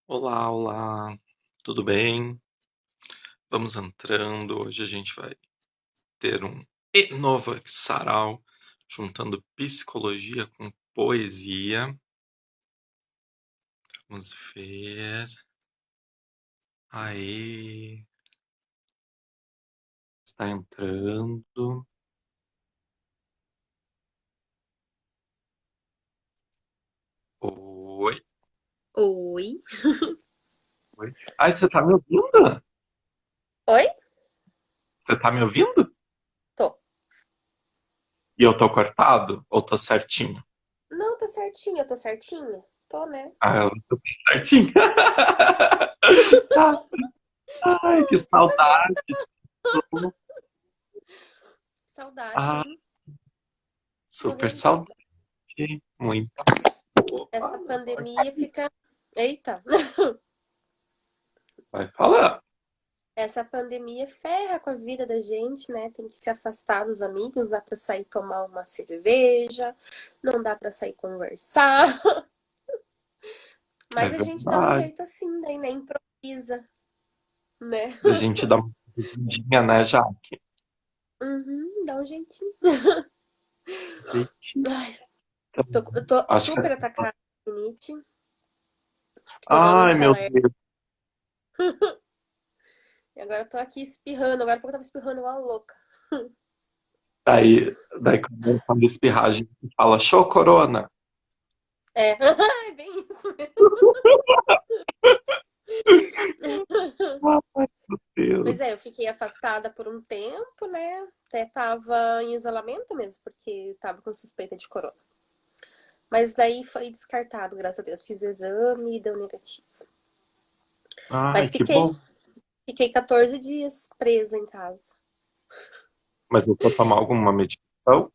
Olá, olá, tudo bem? Vamos entrando. Hoje a gente vai ter um novo sarau, juntando psicologia com poesia. Vamos ver. Aí, está entrando. Oi, Oi. oi. Ai, você tá me ouvindo? Oi? Você tá me ouvindo? Tô. E eu tô cortado? Ou tô certinho? Não, tá certinho, eu tô certinha. Tô, né? Ah, eu tô certinho. Tá. Ai, que Você tá bem. saudade. Saudade, Ah, hein? super Morrendo de saudade. saudade. Muito. Opa, Essa meu celular tá pandemia aqui. fica. Eita! Vai falar. Essa pandemia ferra com a vida da gente, né? Tem que se afastar dos amigos, dá pra sair tomar uma cerveja, não dá pra sair conversar. É Mas a gente dá um verdade. jeito assim, daí, né? Improvisa, né? A gente dá uma fugidinha, né, Jaque? Uhum, dá um jeitinho. Jeitinho. Ai, Então, eu tô acho que. super atacada de rinite. Tive que tomar um Ai, meu antialérgico. Deus. E agora eu tô aqui espirrando. Agora há pouco eu tava espirrando igual uma louca. Daí quando espirrar, a gente fala, show corona. É, é bem isso mesmo. Ai, meu Pois é, eu Deus. fiquei afastada por um tempo, né? Até tava em isolamento mesmo, porque tava com suspeita de corona. Mas daí foi descartado, graças a Deus. Fiz o exame e deu negativo. Ai, Mas que bom. fiquei 14 dias presa em casa. Mas eu vou tomar alguma medicação?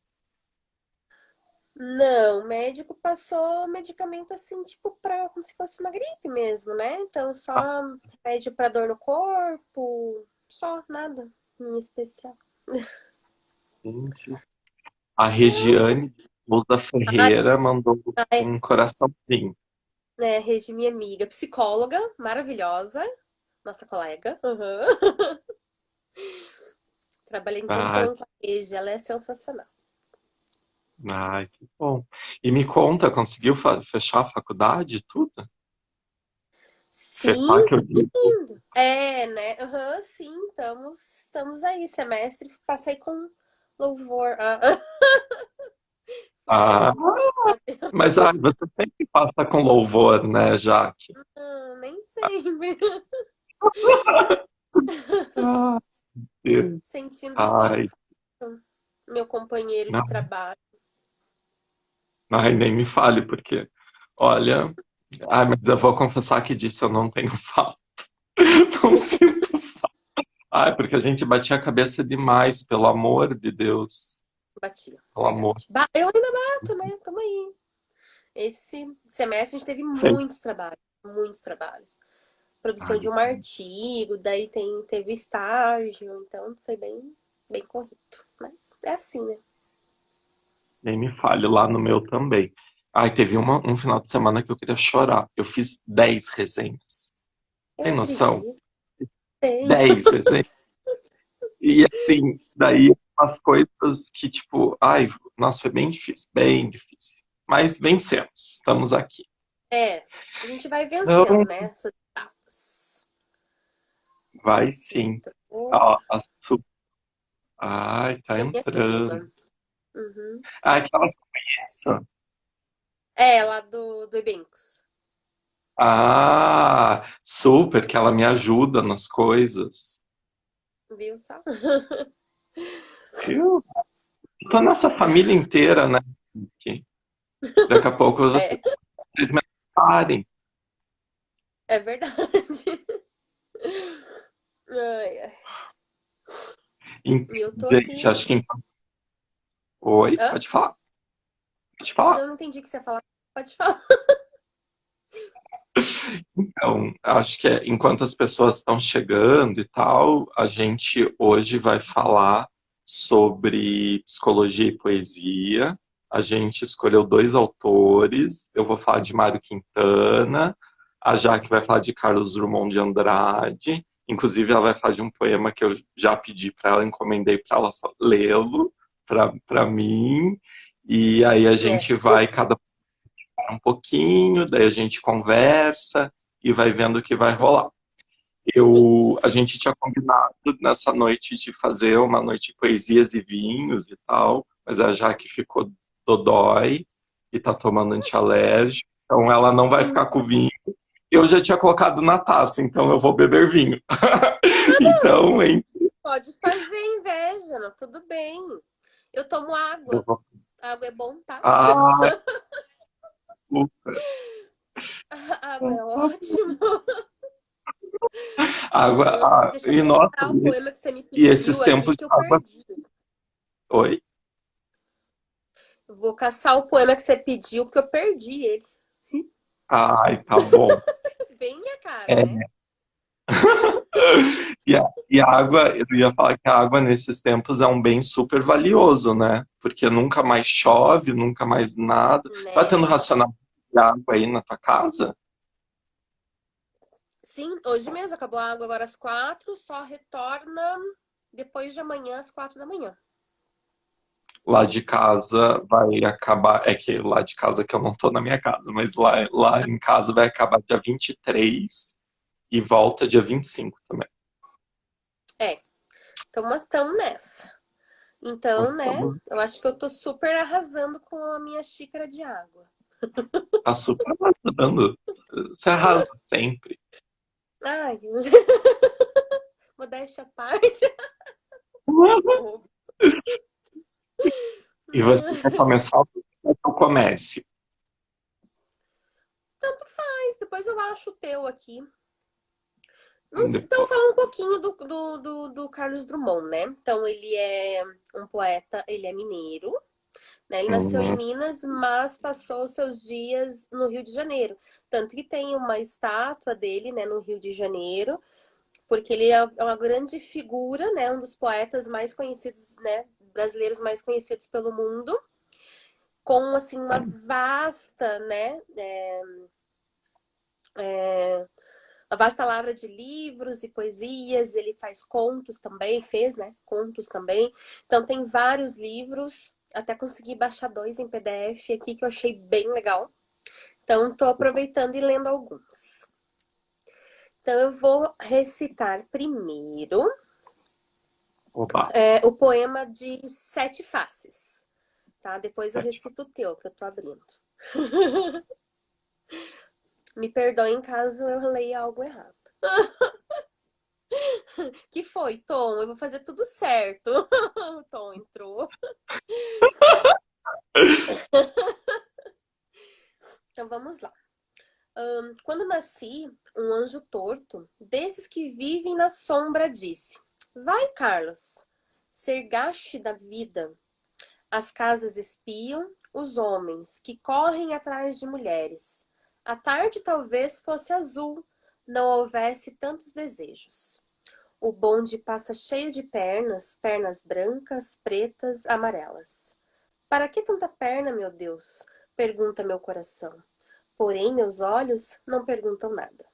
Não, o médico passou medicamento assim, tipo, pra, como se fosse uma gripe mesmo, né? Então, só Ah, remédio pra dor no corpo, só, nada em especial. gente. A Não, Regiane de Souza ai, Ferreira mandou ai, um coraçãozinho. né, Regi, minha amiga, psicóloga, maravilhosa, nossa colega. Uhum. Trabalhei um Ai, tempão com a Regi, ela é sensacional. ai, que bom. E me conta, conseguiu fechar a faculdade e tudo? Fez Sim, lá que eu vi. lindo. É, né? Uhum, sim, estamos aí. Semestre passei com louvor. Ah, foi Ah, bem, graças a mas ai, Deus. você sempre passa com louvor, né, Jaque? Nem sempre. Ah, Deus. Sentindo sua Ai, falta, meu companheiro de não, trabalho. ai, nem me fale, porque, olha, ai, mas eu vou confessar que disso eu não tenho falta. Não sinto. Ai, porque a gente batia a cabeça demais, pelo amor de Deus. Batia, Pelo amor. verdade. Eu ainda bato, né? Tamo aí. Esse semestre a gente teve Sempre. muitos trabalhos, muitos trabalhos. Produção de Ai, um artigo, daí teve estágio, então foi bem corrido. Mas é assim, né? nem me fale, lá no meu também. Ai, teve um final de semana que eu queria chorar. Eu fiz 10 resenhas. Eu Tem noção? acredito. Tem. 10 resenhas. E assim, daí as coisas que, tipo, ai, nossa, foi bem difícil, bem difícil. Mas vencemos, estamos aqui. É, a gente vai vencendo, Então, né? Essas etapas. vai Você sim. entrou. Ó, ai, tá Você é minha entrando. prima. Uhum. Ah, aquela criança. É, lá do Ibinx. Ah, super, que ela me ajuda nas coisas. Viu só? Eu tô nessa família inteira, né? Que daqui a pouco É, vocês me parem. é verdade. Ai, ai. E eu tô Gente, aqui. acho que. Oi, Hã? pode falar. Pode falar. Não entendi o que você ia falar. Pode falar. Então, acho que enquanto as pessoas estão chegando e tal, a gente hoje vai falar sobre psicologia e poesia. A gente escolheu dois autores. Eu vou falar de Mário Quintana, A Jaque vai falar de Carlos Drummond de Andrade. Inclusive, ela vai falar de um poema que eu já pedi para ela, encomendei para ela lê-lo para mim. E aí a É. gente vai cada um pouquinho, daí a gente conversa e vai vendo o que vai rolar. A Isso. gente tinha combinado nessa noite de fazer uma noite de poesias e vinhos e tal, mas a Jaque ficou dodói e tá tomando antialérgico, então ela não vai ficar com vinho. Eu já tinha colocado na taça, então eu vou beber vinho. Então, hein? Pode fazer inveja, não, tudo bem. Eu tomo Eu água. vou... Água é bom, tá? Ah, super. Água é ótimo. Água, Nossa, deixa eu e nossa, procurar o poema que você me e esses pediu aqui tempos que de eu água. perdi. Oi? Eu vou caçar o poema que você pediu porque eu perdi ele. Ai, tá bom. Bem minha cara, É. né? E a água, eu ia falar que a água nesses tempos é um bem super valioso, né? Porque nunca mais chove, nunca mais nada. Tá tendo Né? racionamento de água aí na tua casa? Sim, hoje mesmo acabou a água agora às 4, só retorna depois de amanhã às 4 da manhã. Lá de casa vai acabar. É que lá de casa que eu não tô na minha casa, mas lá em casa vai acabar dia 23 e volta dia 25 também. É, então nós estamos nessa. Nós Então, né, estamos. eu acho que eu tô super arrasando com a minha xícara de água. Tá super arrasando. Você arrasa sempre. Ai, modéstia à parte. Bobo. E você quer começar ou quer que eu comece? Tanto faz, depois eu acho o teu aqui. Então, eu vou Depois. falar um pouquinho do Carlos Drummond, né? Então, ele é um poeta, ele é mineiro, né? Ele nasceu em Hum, Minas, mas passou seus dias no Rio de Janeiro. Tanto que tem uma estátua dele, né, no Rio de Janeiro, porque ele é uma grande figura, né? Um dos poetas mais conhecidos, né? Brasileiros mais conhecidos pelo mundo, com, assim, uma vasta, né? Uma vasta lavra de livros e poesias, ele faz contos também, fez, né? Contos também. Então tem vários livros, até consegui baixar 2 em PDF aqui que eu achei bem legal. Então tô aproveitando e lendo alguns. Então eu vou recitar primeiro oba. o poema de Sete Faces, tá? Depois eu recito o teu, que eu tô abrindo. Me perdoem caso eu leia algo errado. Que foi, Tom? Eu vou fazer tudo certo. O Tom entrou. Então vamos lá. Quando nasci, um anjo torto, desses que vivem na sombra, disse: Vai, Carlos, ser gaste da vida. As casas espiam os homens que correm atrás de mulheres. A tarde talvez fosse azul, não houvesse tantos desejos. O bonde passa cheio de pernas, pernas brancas, pretas, amarelas. Para que tanta perna, meu Deus? Pergunta meu coração. Porém, meus olhos não perguntam nada.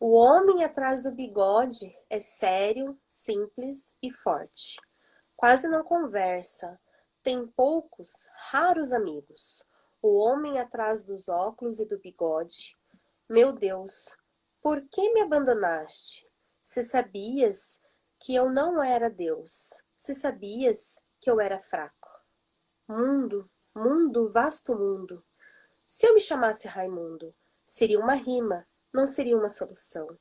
O homem atrás do bigode é sério, simples e forte. Quase não conversa. Tem poucos, raros amigos. O homem atrás dos óculos e do bigode. Meu Deus, por que me abandonaste? Se sabias que eu não era Deus, se sabias que eu era fraco. Mundo, mundo, vasto mundo. Se eu me chamasse Raimundo, seria uma rima, não seria uma solução.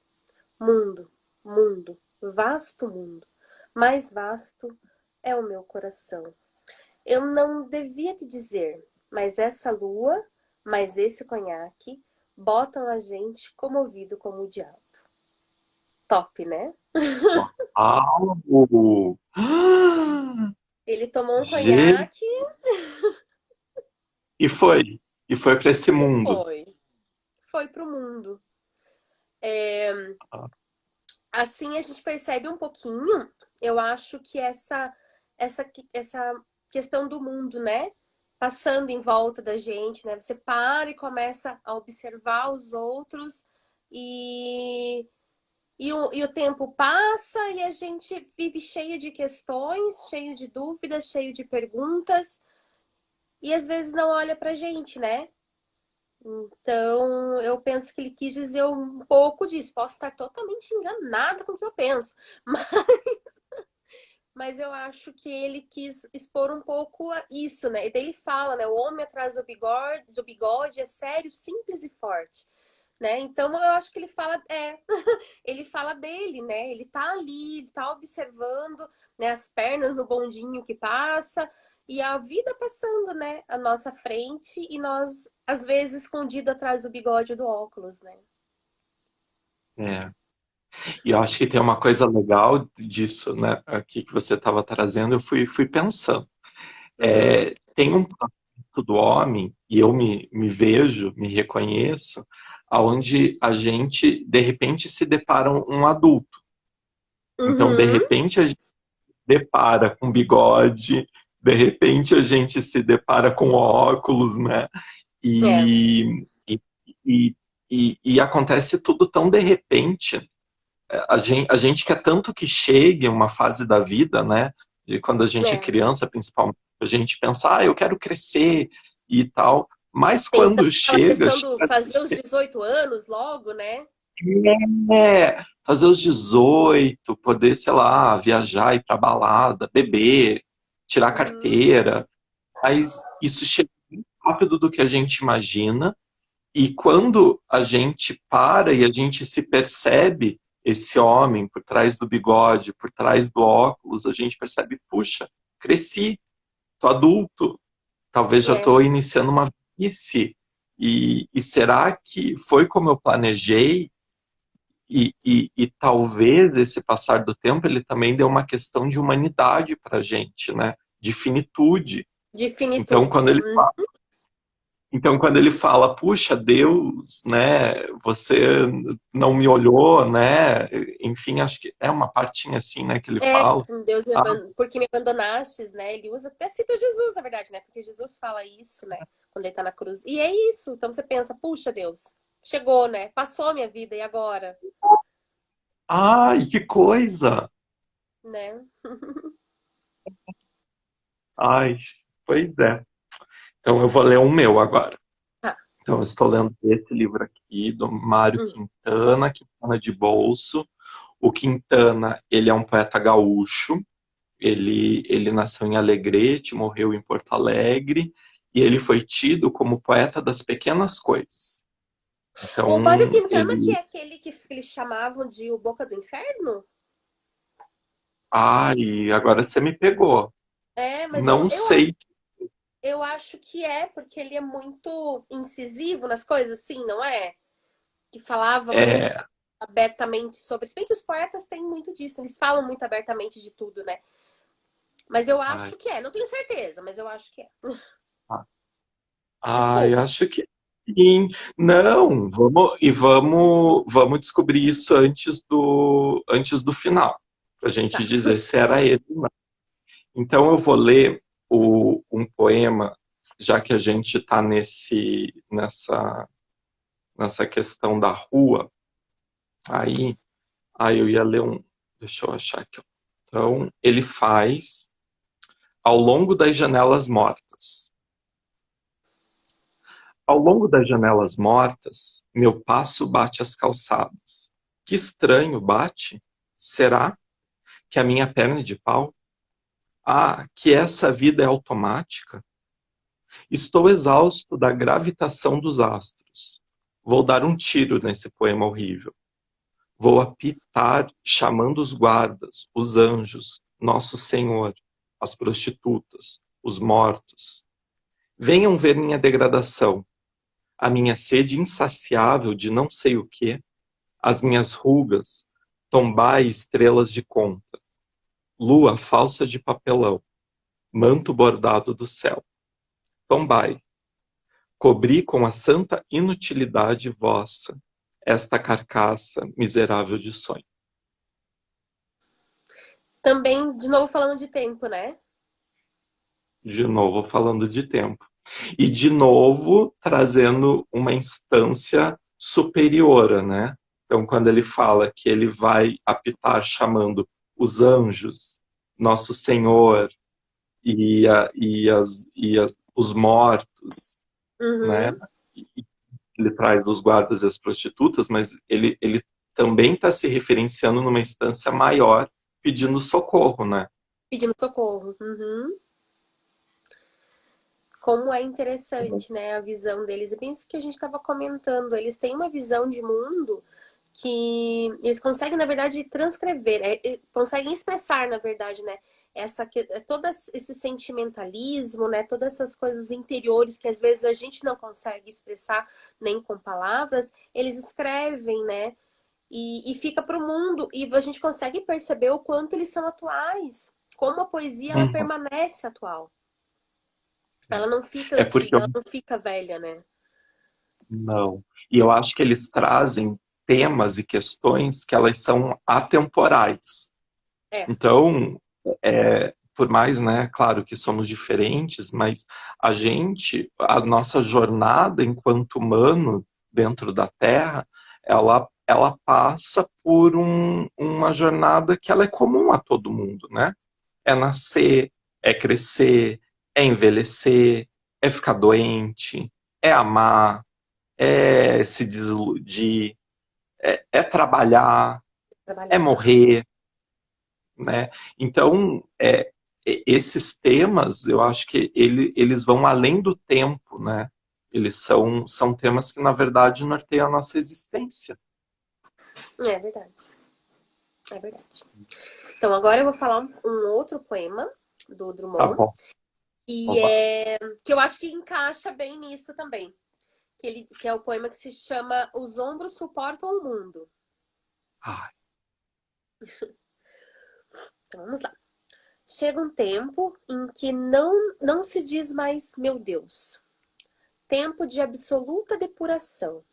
Mundo, mundo, vasto mundo. Mais vasto é o meu coração. Eu não devia te dizer, mas essa lua, mas esse conhaque, botam a gente comovido como o diabo. Top, né? Uau! Ele tomou um Gente, conhaque e foi. E foi para esse e mundo. foi pro mundo. Assim a gente percebe um pouquinho, eu acho que essa questão do mundo, né? Passando em volta da gente, né? Você para e começa a observar os outros E, e o tempo passa e a gente vive cheio de questões, cheio de dúvidas, cheio de perguntas, e às vezes não olha pra gente, né? Então, eu penso que ele quis dizer um pouco disso. Posso estar totalmente enganada com o que eu penso, mas eu acho que ele quis expor um pouco isso, né? E daí ele fala, né? O homem atrás do bigode é sério, simples e forte, né? Então, eu acho que ele fala, ele fala dele, né? Ele tá ali, ele tá observando, né, as pernas no bondinho que passa e a vida passando, né, à nossa frente e nós às vezes escondido atrás do bigode ou do óculos, né? É. E eu acho que tem uma coisa legal disso, né? Aqui que você estava trazendo, eu fui pensando. Uhum. Tem um ponto do homem, e eu me vejo, me reconheço, aonde a gente, de repente, se depara um adulto. Então, de Uhum. repente, a gente se depara com bigode, de repente, a gente se depara com óculos, né? É, E, e, e, e acontece tudo tão de repente. A gente quer tanto que chegue uma fase da vida, né? De quando a gente é é. criança, principalmente, a gente pensa, eu quero crescer e tal. Mas Tem tanto quando aquela chega, questão do fazer os 18 anos logo, né? fazer os 18, poder, sei lá, viajar, ir pra balada, beber, tirar Uhum. carteira. Mas isso chega muito rápido do que a gente imagina. E quando a gente para e a gente se percebe esse homem por trás do bigode, por trás do óculos, a gente percebe, puxa, cresci, tô adulto, talvez já É, estou iniciando uma velhice. E será que foi como eu planejei? E talvez esse passar do tempo ele também deu uma questão de humanidade para a gente, né? De finitude. de Então, finitude. quando ele Então, quando ele fala, puxa, Deus, né, você não me olhou, né, enfim, acho que é uma partinha assim, né, que ele É, fala. Deus Ah, porque me abandonastes, né? Ele usa, até cita Jesus, na verdade, né? Porque Jesus fala isso, né? Quando ele tá na cruz. E é isso. Então você pensa, puxa, Deus, chegou, né? Passou a minha vida, e agora? ai, que coisa! Né? Ai, pois é. Então, eu vou ler o meu agora. Tá. Então, eu estou lendo esse livro aqui, do Mário Hum. Quintana, Quintana de Bolso. O Quintana, ele é um poeta gaúcho. Ele nasceu em Alegrete, morreu em Porto Alegre, e ele foi tido como poeta das pequenas coisas. O Mário Então, Quintana, que ele. é aquele que eles chamavam de o Boca do Inferno? Ai, agora você me pegou. É, mas eu, Não eu, sei. eu acho que é, porque ele é muito incisivo nas coisas, assim, não é? Que falava muito É, abertamente sobre. Se bem que os poetas têm muito disso, eles falam muito abertamente de tudo, né? Mas eu ai, acho que é. Não tenho certeza, mas eu acho que é. ah, ai, Desculpa. acho que sim. Não, vamos descobrir isso antes do final, para a gente Tá. dizer se era ele ou não. Então eu vou ler um poema, já que a gente está nessa questão da rua, aí, aí eu ia ler um. Deixa eu achar aqui. Então, ele faz ao longo das janelas mortas. Ao longo das janelas mortas, meu passo bate as calçadas. Que estranho bate? Será que a minha perna é de pau? Ah, que essa vida é automática? Estou exausto da gravitação dos astros. Vou dar um tiro nesse poema horrível. Vou apitar chamando os guardas, os anjos, Nosso Senhor, as prostitutas, os mortos. Venham ver minha degradação, a minha sede insaciável de não sei o quê, as minhas rugas, tombai estrelas de conta, lua falsa de papelão, manto bordado do céu. Tombai, cobri com a santa inutilidade vossa esta carcaça miserável de sonho. Também, de novo, falando de tempo, né? De novo falando de tempo. E de novo trazendo uma instância superiora, né? Então, quando ele fala que ele vai apitar chamando os anjos, Nosso Senhor os mortos, né? Uhum. E ele traz os guardas e as prostitutas, mas ele também está se referenciando numa instância maior, pedindo socorro, né? Pedindo socorro. Uhum. Como é interessante, né, a visão deles. E penso que a gente estava comentando, eles têm uma visão de mundo que eles conseguem, na verdade, transcrever, conseguem expressar, na verdade, né, todo esse sentimentalismo, né, todas essas coisas interiores que às vezes a gente não consegue expressar nem com palavras, eles escrevem, né, e fica para o mundo, e a gente consegue perceber o quanto eles são atuais, como a poesia ela Uhum. permanece atual. Ela não fica É porque antiga, ela não fica velha, né? não. E eu acho que eles trazem temas e questões que elas são atemporais. É, Então, por mais, né, claro que somos diferentes, mas a nossa jornada enquanto humano dentro da Terra, ela passa por uma jornada que ela é comum a todo mundo, né? É nascer, é crescer, é envelhecer, é ficar doente, é amar, é se desiludir, é trabalhar, é trabalhar. morrer, né? Então, esses temas, eu acho que eles vão além do tempo, né? Eles são temas que, na verdade, norteiam a nossa existência. É verdade, é verdade. Então agora eu vou falar um outro poema do Tá Drummond, bom, oba. que eu acho que encaixa bem nisso também. Que é o poema que se chama Os Ombros Suportam o Mundo. Ai, Então vamos lá. Chega um tempo em que não se diz mais meu Deus. Tempo de absoluta depuração.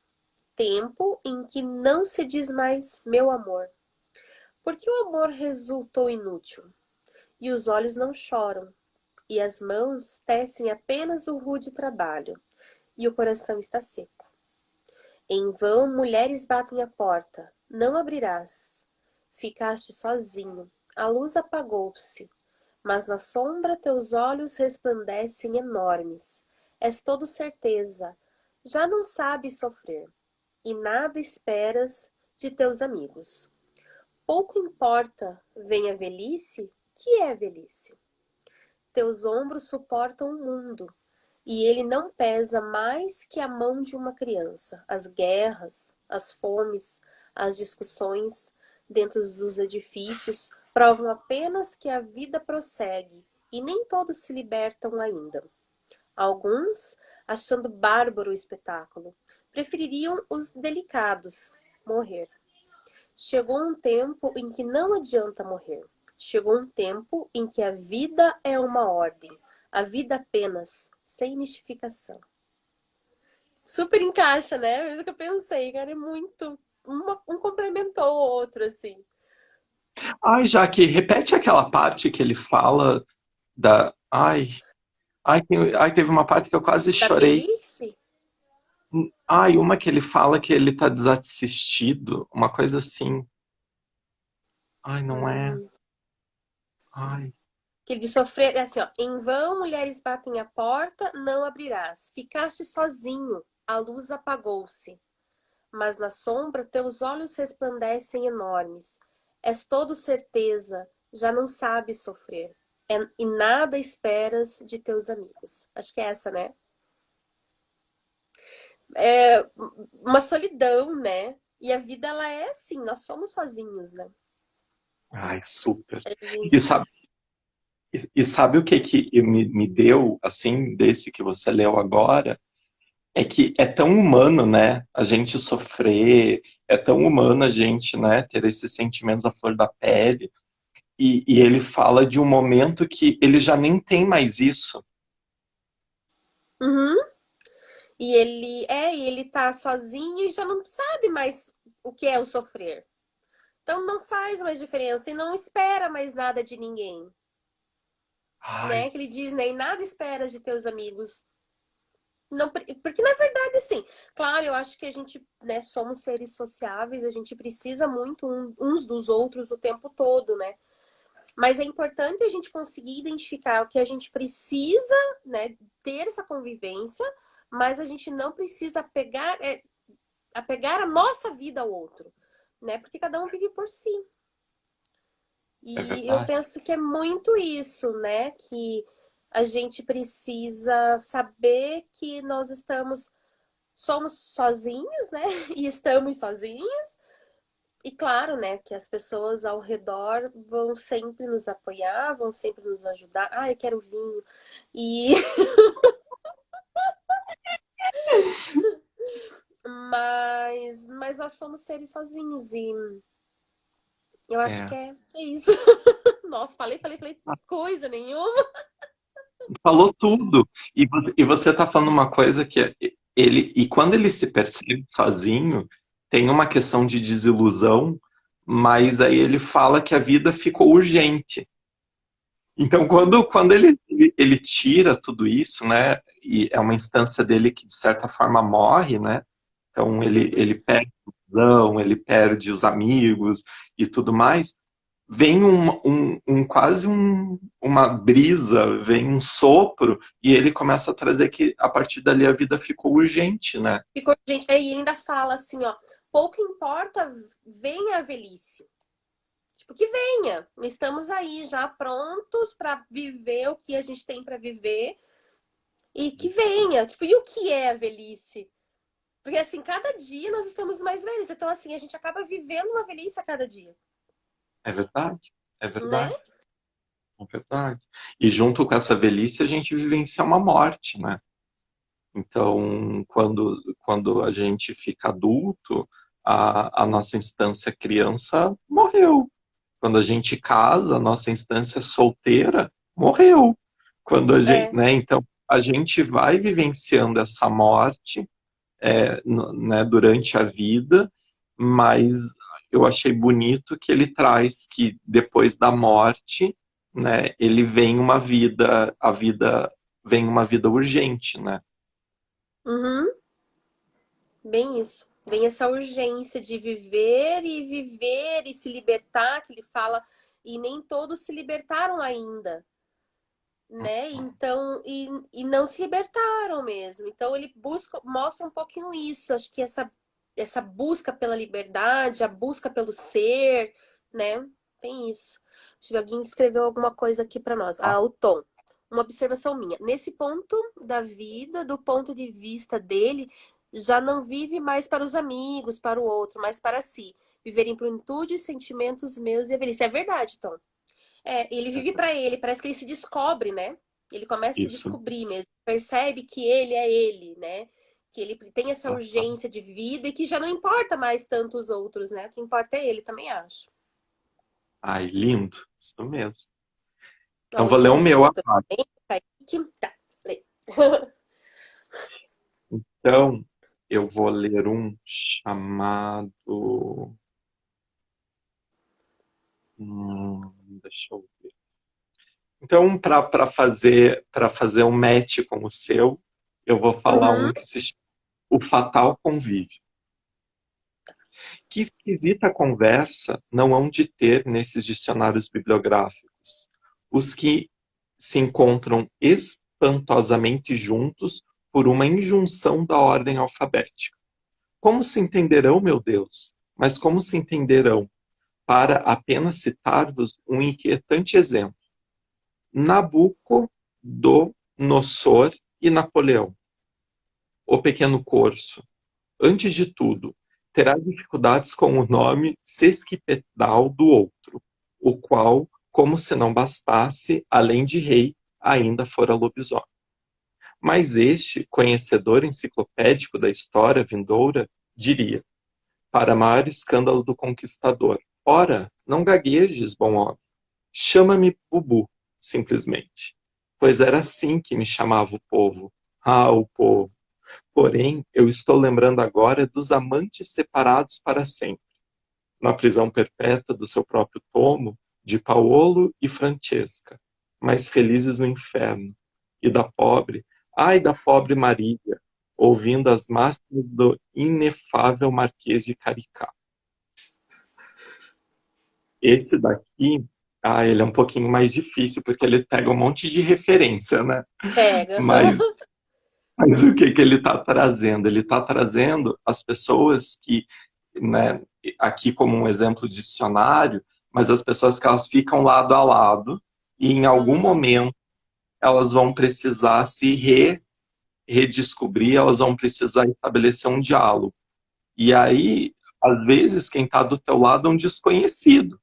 Tempo em que não se diz mais meu amor. Porque o amor resultou inútil, e os olhos não choram, e as mãos tecem apenas o rude trabalho, e o coração está seco. Em vão mulheres batem a porta, não abrirás. Ficaste sozinho, a luz apagou-se, mas na sombra teus olhos resplandecem enormes. És todo certeza, já não sabes sofrer, e nada esperas de teus amigos. Pouco importa, vem a velhice, que é velhice? Teus ombros suportam o mundo, e ele não pesa mais que a mão de uma criança. As guerras, as fomes, as discussões dentro dos edifícios provam apenas que a vida prossegue, e nem todos se libertam ainda. Alguns, achando bárbaro o espetáculo, prefeririam os delicados morrer. Chegou um tempo em que não adianta morrer. Chegou um tempo em que a vida é uma ordem. A vida apenas, sem mistificação. Super encaixa, né? É isso que eu pensei, cara. É muito. Um complementou o outro, assim. ai, Jaque, repete aquela parte que ele fala da. Ai, teve uma parte que eu quase Da chorei. velhice? Ai, uma que ele fala que ele tá desassistido, uma coisa assim. Ai, não é. Hum, Ai. que de sofrer, é assim, ó. Em vão mulheres batem a porta, não abrirás. Ficaste sozinho, a luz apagou-se. Mas na sombra teus olhos resplandecem enormes. És todo certeza, já não sabes sofrer. E nada esperas de teus amigos. Acho que é essa, né? É uma solidão, né? E a vida, ela é assim, nós somos sozinhos, né? Ai, super. A E gente. sabe, e sabe o que me deu, assim, desse que você leu agora? É que é tão humano, né? A gente sofrer, é tão humano a gente, né, ter esses sentimentos à flor da pele. E ele fala de um momento que ele já nem tem mais isso. Uhum. E ele tá sozinho e já não sabe mais o que é o sofrer. Então não faz mais diferença e não espera mais nada de ninguém. Ai, Né? Que ele diz, né? E nada esperas de teus amigos. Não, porque na verdade, assim, claro, eu acho que a gente, né, somos seres sociáveis, a gente precisa muito uns dos outros o tempo todo, né? Mas é importante a gente conseguir identificar o que a gente precisa, né, ter essa convivência, mas a gente não precisa apegar a nossa vida ao outro, né? Porque cada um vive por si. É E eu verdade. penso que é muito isso, né? Que a gente precisa saber que somos sozinhos, né? E estamos sozinhos. E claro, né, que as pessoas ao redor vão sempre nos apoiar, vão sempre nos ajudar. Ah, eu quero vinho. E mas nós somos seres sozinhos e eu acho É. que é isso. Nossa, falei coisa nenhuma. Falou tudo. E você tá falando uma coisa que ele, e quando ele se percebe sozinho, tem uma questão de desilusão, mas aí ele fala que a vida ficou urgente. Então, quando ele tira tudo isso, né, e é uma instância dele que, de certa forma, morre, né, então ele perde a visão, ele perde os amigos e tudo mais, vem quase uma brisa, vem um sopro, e ele começa a trazer que, a partir dali, a vida ficou urgente, né? Ficou, gente, aí ele ainda fala assim, ó, pouco importa, venha a velhice. Tipo, que venha. Estamos aí já prontos para viver o que a gente tem para viver e que Isso. venha. Tipo, e o que é a velhice? Porque assim, cada dia nós estamos mais velhos. Então, assim, a gente acaba vivendo uma velhice a cada dia, É verdade, é né? verdade, é verdade. E junto com essa velhice, a gente vivencia uma morte, né? Então, quando a gente fica adulto, a nossa instância criança morreu. Quando a gente casa, a nossa instância solteira morreu. Quando a gente, É. né, então, a gente vai vivenciando essa morte, né, durante a vida, mas eu achei bonito que ele traz que depois da morte, né, ele vem uma vida, a vida vem uma vida urgente, né? Uhum. Bem isso. Vem essa urgência de viver e se libertar, que ele fala, e nem todos se libertaram ainda, né? Então, e não se libertaram mesmo. Então ele mostra um pouquinho isso. Acho que essa busca pela liberdade, a busca pelo ser, né? Tem isso. Deixa eu ver, alguém escreveu alguma coisa aqui para nós. Ó, Ah, o Tom. Uma observação minha. Nesse ponto da vida, do ponto de vista dele, já não vive mais para os amigos, para o outro, mas para si. Viver em plenitude, sentimentos meus e a velhice. É verdade, Tom. É, ele vive pra ele, parece que ele se descobre, né? Ele começa a se isso. descobrir mesmo, percebe que ele é ele, né? Que ele tem essa urgência de vida e que já não importa mais tanto os outros, né? O que importa é ele, também acho. Ai, lindo, isso mesmo. Ó, Então o vou ler o João meu chegou agora. também, Kaique. Tá, lê. Então, eu vou ler um chamado. Deixa eu ver. Então, para fazer um match com o seu, eu vou falar Uhum, um que se chama O Fatal Convívio. Que esquisita conversa não hão de ter nesses dicionários bibliográficos, os que se encontram espantosamente juntos por uma injunção da ordem alfabética. Como se entenderão, meu Deus? Mas como se entenderão? Para apenas citar-vos um inquietante exemplo. Nabucodonosor e Napoleão. O pequeno corso, antes de tudo, terá dificuldades com o nome sesquipedal do outro, o qual, como se não bastasse, além de rei, ainda fora lobisomem. Mas este, conhecedor enciclopédico da história vindoura, diria, para maior escândalo do conquistador: ora, não gaguejes, bom homem, chama-me Bubu, simplesmente. Pois era assim que me chamava o povo. Ah, o povo! Porém, eu estou lembrando agora dos amantes separados para sempre, na prisão perpétua do seu próprio tomo, de Paolo e Francesca, mais felizes no inferno, e da pobre, ai da pobre Maria, ouvindo as máximas do inefável Marquês de Caricá. Esse daqui, ele é um pouquinho mais difícil, porque ele pega um monte de referência, né? Pega. Mas, mas o que ele está trazendo? Ele está trazendo as pessoas que, né, aqui como um exemplo de dicionário, mas as pessoas que elas ficam lado a lado e em algum Uhum. momento elas vão precisar se redescobrir, elas vão precisar estabelecer um diálogo. E Sim. aí, às vezes, quem está do teu lado é um desconhecido.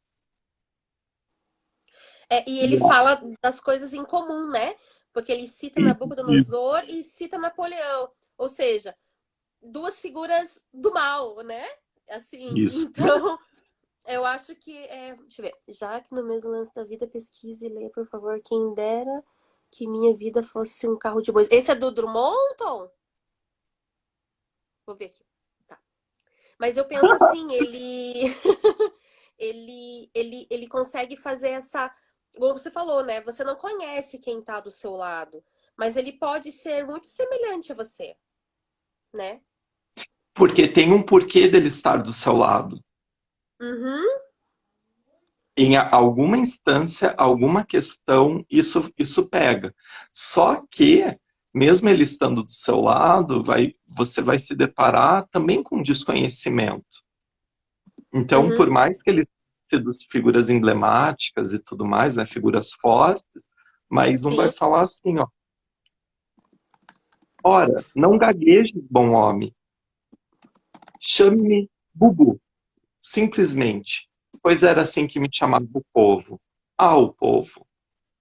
E ele fala das coisas em comum, né? Porque ele cita Nabucodonosor e cita Napoleão. Ou seja, duas figuras do mal, né? Assim, Isso. então, eu acho que deixa eu ver. Já que no mesmo lance da vida, pesquise e leia, por favor, quem dera que minha vida fosse um carro de bois. Esse é do Drummond, Tom? Vou ver aqui. Tá. Mas eu penso assim, ele ele consegue fazer essa, como você falou, né? Você não conhece quem tá do seu lado, mas ele pode ser muito semelhante a você, né? Porque tem um porquê dele estar do seu lado. Uhum, Em alguma instância, alguma questão, isso pega. Só que, mesmo ele estando do seu lado, você vai se deparar também com desconhecimento. Então, por uhum. mais que ele seja das figuras emblemáticas e tudo mais, né, figuras fortes, mas um vai Sim. falar assim, ó, ora, não gagueje, bom homem, chame-me Bubu. Simplesmente, pois era assim que me chamava o povo. O povo.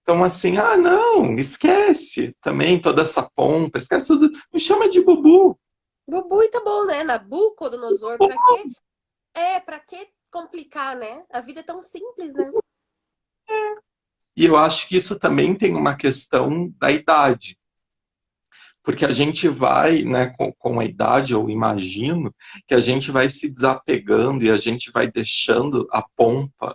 Então, assim, não, esquece também toda essa pompa, esquece tudo, me chama de Bubu. Bubu e tá bom, né? Nabucodonosor, pra quê? Pra que complicar, né? A vida é tão simples, né? E eu acho que isso também tem uma questão da idade, porque a gente vai, né, com a idade, eu imagino, que a gente vai se desapegando e a gente vai deixando a pompa.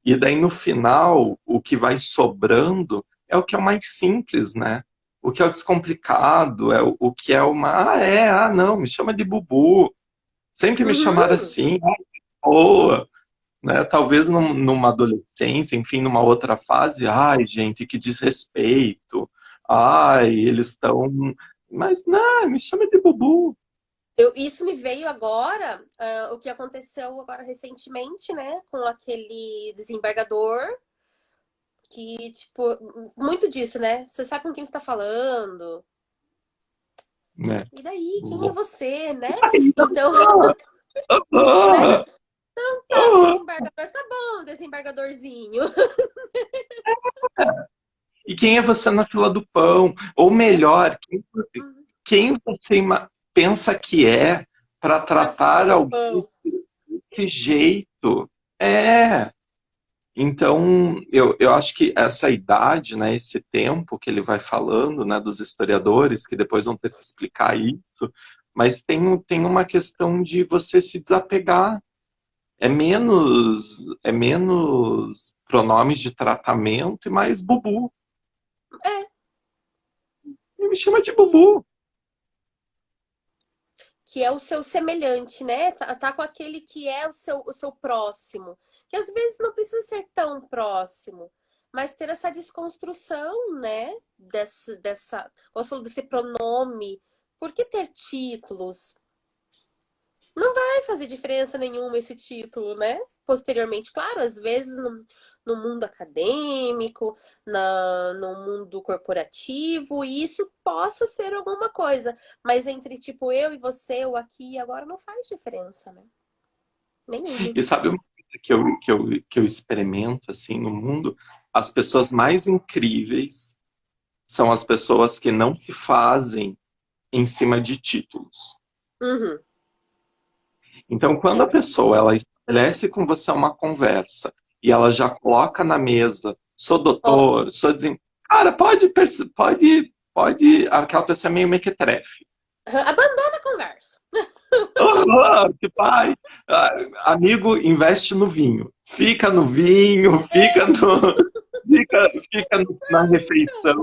E daí, no final, o que vai sobrando é o que é o mais simples, né? O que é o descomplicado, é o que é uma. Não, me chama de Bubu. Sempre me chamaram Uhum. assim, boa. Né? Talvez numa adolescência, enfim, numa outra fase, ai, gente, que desrespeito. Ai, eles estão. Mas não, me chama de Bubu. Isso me veio agora, o que aconteceu agora recentemente, né? Com aquele desembargador que, tipo, muito disso, né? Você sabe com quem você tá falando. Né? E daí, quem é Bom. você, né? Então, né? Ah, Tá, ah. desembargador, tá bom, desembargadorzinho. E quem é você na fila do pão? Ou Quem é melhor, uhum, quem você pensa que é para na fila tratar do alguém pão? desse jeito? É. Então, eu acho que essa idade, né, esse tempo que ele vai falando, né, dos historiadores, que depois vão ter que explicar isso, mas tem uma questão de você se desapegar. É menos pronomes de tratamento e mais bubu. É, Ele me chama de isso. bubu. Que é o seu semelhante, né? Tá com aquele que é o seu próximo. Que às vezes não precisa ser tão próximo, mas ter essa desconstrução, né? Como você falou, desse pronome. Por que ter títulos? Não vai fazer diferença nenhuma esse título, né? Posteriormente, claro, às vezes no mundo acadêmico, no mundo corporativo, isso possa ser alguma coisa. Mas entre, tipo, eu e você, ou aqui e agora, não faz diferença, né? Nenhuma. E sabe uma coisa que eu experimento assim no mundo? As pessoas mais incríveis são as pessoas que não se fazem em cima de títulos. Uhum, Então, quando é a verdade. pessoa ela estabelece com você uma conversa e ela já coloca na mesa, sou Ó, doutor, sou cara, pode, aquela pessoa é meio mequetrefe. abandona a conversa. Que pai, amigo, investe no vinho. Fica no vinho, fica na refeição.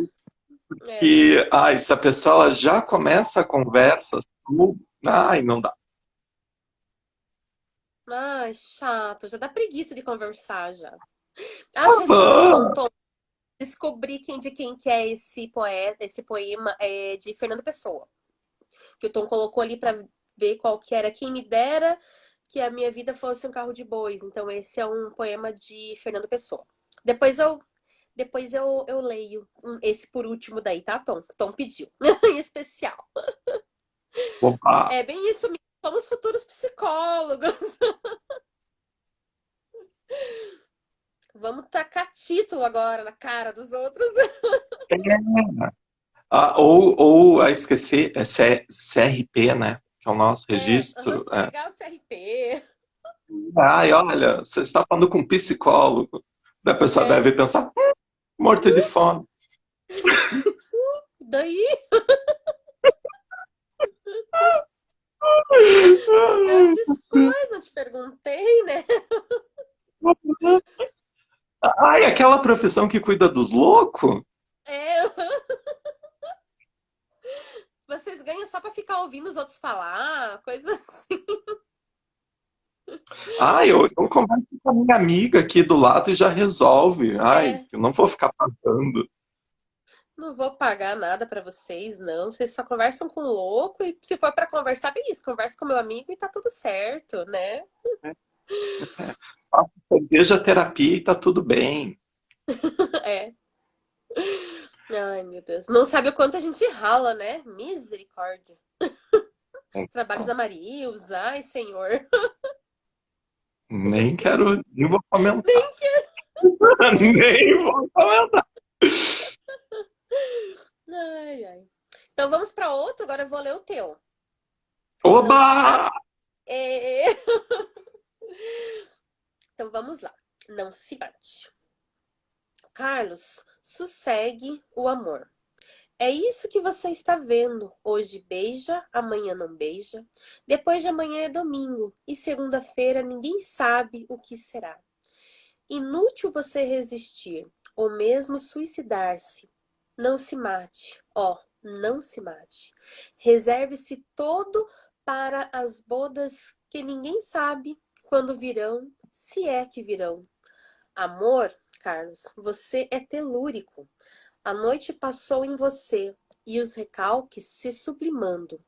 É. E, ai, se a pessoa ela já começa a conversa, ai, não dá. Ai, chato, já dá preguiça de conversar já. Acho, respondendo então, Ah, Tom, descobri de quem que é esse poeta, esse poema é de Fernando Pessoa. Que o Tom colocou ali para ver qual que era. Quem me dera que a minha vida fosse um carro de bois. Então esse é um poema de Fernando Pessoa. Depois eu eu leio esse por último daí, tá, Tom? Tom pediu. Em especial. opa. É bem isso mesmo. Somos futuros psicólogos. Vamos tacar título agora na cara dos outros. Esquecer, é CRP, né? Que é o nosso É, registro. É. descarregar o CRP. Ai, olha, você está falando com um psicólogo. Da pessoa É, deve pensar, morto de fome. daí, grandes coisas, não te perguntei, né? Ai, aquela profissão que cuida dos loucos? É, vocês ganham só pra ficar ouvindo os outros falar, coisa assim. Ai, eu converso com a minha amiga aqui do lado e já resolve. Ai, É, eu não vou ficar pagando. não vou pagar nada pra vocês, não. Vocês só conversam com o louco e se for pra conversar, bem isso, conversa com meu amigo e tá tudo certo, né? Faço cerveja terapia e tá tudo bem. É. Ai, meu Deus. Não sabe o quanto a gente rala, né? Misericórdia. Trabalhos Então, da Marilza, ai, senhor. nem quero, nem vou comentar. Nem vou comentar. Ai, ai. Então vamos pra outro, agora eu vou ler o teu. Não Oba! se bate. É. Então vamos lá. Não se bate. Carlos, sossegue o amor. É isso que você está vendo. Hoje beija, amanhã não beija. Depois de amanhã é domingo. E segunda-feira ninguém sabe o que será. Inútil você resistir, ou mesmo suicidar-se. Não se mate, ó, não se mate. Reserve-se todo para as bodas que ninguém sabe quando virão, se é que virão. Amor, Carlos, você é telúrico. A noite passou em você e os recalques se sublimando.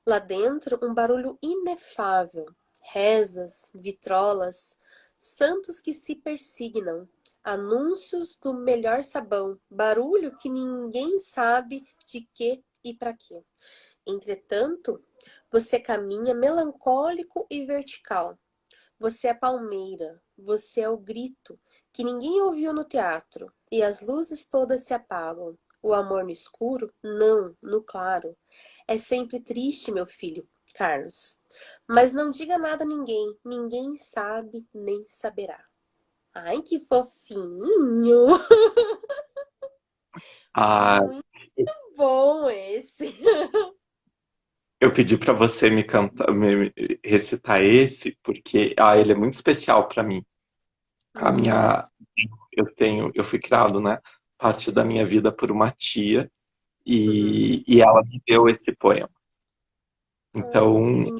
Lá dentro, um barulho inefável. Rezas, vitrolas, santos que se persignam. Anúncios do melhor sabão. Barulho que ninguém sabe de que e para quê. Entretanto, você caminha melancólico e vertical. Você é a palmeira, você é o grito que ninguém ouviu no teatro, e as luzes todas se apagam. O amor no escuro? Não, no claro. É sempre triste, meu filho, Carlos. Mas não diga nada a ninguém, ninguém sabe nem saberá. Ai, que fofinho! Ah, Muito bom esse. eu pedi para você me cantar, me recitar esse, porque ele é muito especial para mim. A Hum, minha, eu fui criado, né, parte da minha vida por uma tia uhum. e ela me deu esse poema. Oh, que Então, lindo.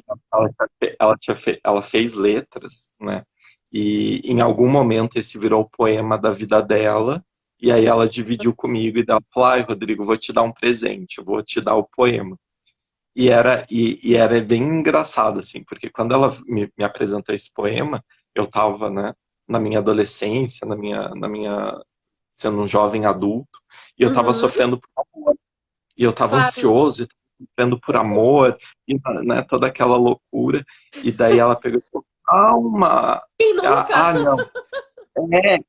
ela fez letras, né? E em algum momento esse virou o poema da vida dela. E aí ela dividiu comigo e ela falou: Ai, Rodrigo, vou te dar um presente, eu vou te dar o poema. E era bem engraçado, assim, porque quando ela me apresentou esse poema, eu estava, né, na minha adolescência, sendo um jovem adulto, e eu estava Uhum, sofrendo por amor, e eu estava claro, ansioso, e tava sofrendo por entendo. amor, e, né, toda aquela loucura, e daí ela pegou e falou, calma, Quem nunca? não,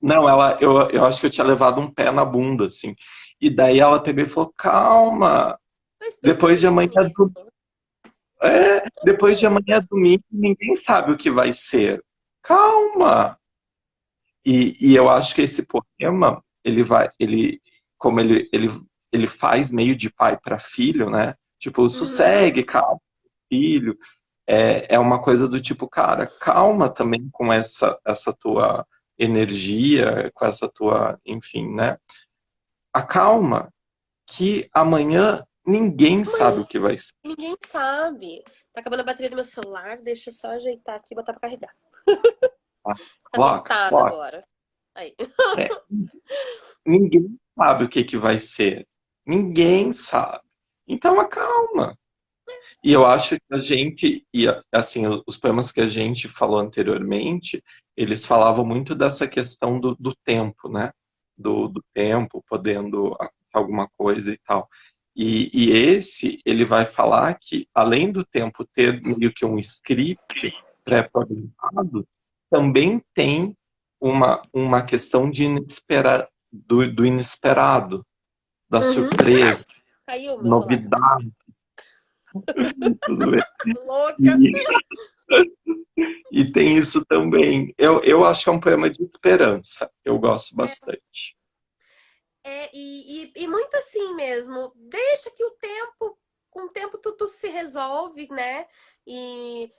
não, eu acho que eu tinha levado um pé na bunda, assim, e daí ela pegou e falou, calma, Sou depois de especialista amanhã nisso. depois de amanhã é domingo, ninguém sabe o que vai ser. Calma. E eu acho que esse poema, como ele faz meio de pai para filho, né? Tipo, Uhum. sossegue, calma, filho. É uma coisa do tipo, cara, calma também com essa tua energia, com essa tua, enfim, né? Acalma. que amanhã ninguém sabe Amanhã o que vai ser. ninguém sabe. Tá acabando a bateria do meu celular, deixa eu só ajeitar aqui e botar pra carregar. Tá? Tá Coloca, deitado coloca. agora. Aí. É, ninguém sabe o que vai ser. Ninguém sabe. Então, acalma. E eu acho que a gente, e assim, os poemas que a gente falou anteriormente, eles falavam muito dessa questão do tempo, né? Do tempo, podendo alguma coisa e tal. E esse, ele vai falar que, além do tempo ter meio que um script pré-programado, também tem uma questão de do inesperado, da Uhum. surpresa, Caiu o meu celular. novidade, tudo isso. Louca. E, e tem isso também. Eu acho que é um poema de esperança. Eu gosto bastante. E muito assim mesmo. Deixa que o tempo, com o tempo tudo se resolve, né? E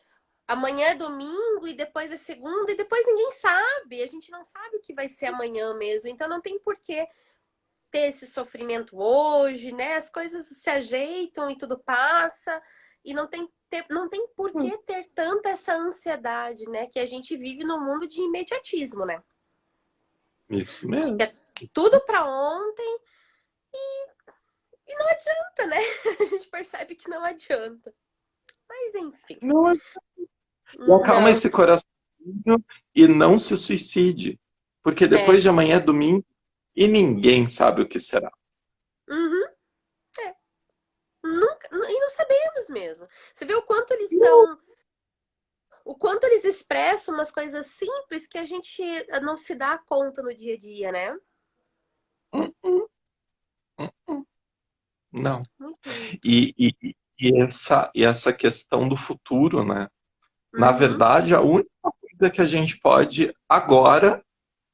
amanhã é domingo e depois é segunda e depois ninguém sabe. A gente não sabe o que vai ser amanhã mesmo. Então não tem por que ter esse sofrimento hoje, né? As coisas se ajeitam e tudo passa. E não tem por que ter tanta essa ansiedade, né? Que a gente vive num mundo de imediatismo, né? Isso A gente mesmo. quer tudo para ontem e não adianta, né? A gente percebe que não adianta. Mas enfim. Não, e acalma Não. esse coraçãozinho e não se suicide. Porque depois É. de amanhã é domingo e ninguém sabe o que será. Uhum. Nunca, e não sabemos mesmo. Você vê o quanto eles são. O quanto eles expressam umas coisas simples que a gente não se dá conta no dia a dia, né? Hum, hum, hum. Não. Muito lindo. E essa questão do futuro, né? Na Uhum. verdade, a única coisa que a gente pode agora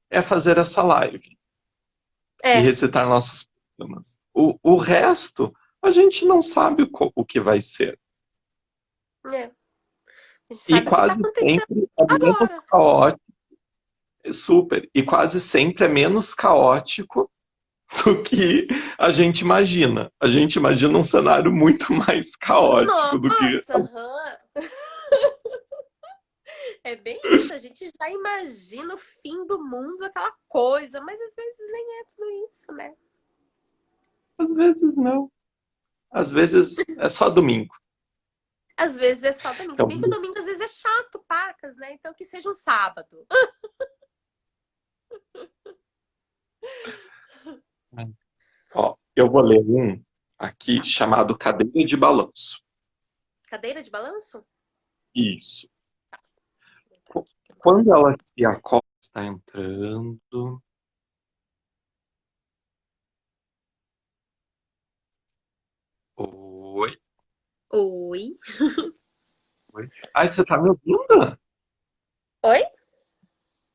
é fazer essa live e É, recitar nossos poemas. O resto, a gente não sabe o que vai ser. é. A gente E sabe o que tá quase acontecendo sempre é menos agora. caótico, super, e quase sempre é menos caótico do que a gente imagina. A gente imagina um cenário muito mais caótico do que. Nossa, aham. É bem isso. A gente já imagina o fim do mundo, aquela coisa, mas às vezes nem é tudo isso, né? Às vezes não. Às vezes é só domingo. Às vezes é só domingo. Se Então, bem que o domingo às vezes é chato, pacas, né? Então que seja um sábado. ó, eu vou ler um aqui Tá. chamado Cadeira de Balanço. Cadeira de balanço? Isso. Vou botar Qu- aqui que eu não- Quando ela se acosta, está entrando. Oi, Oi. oi. Ai, você tá me ouvindo? Oi?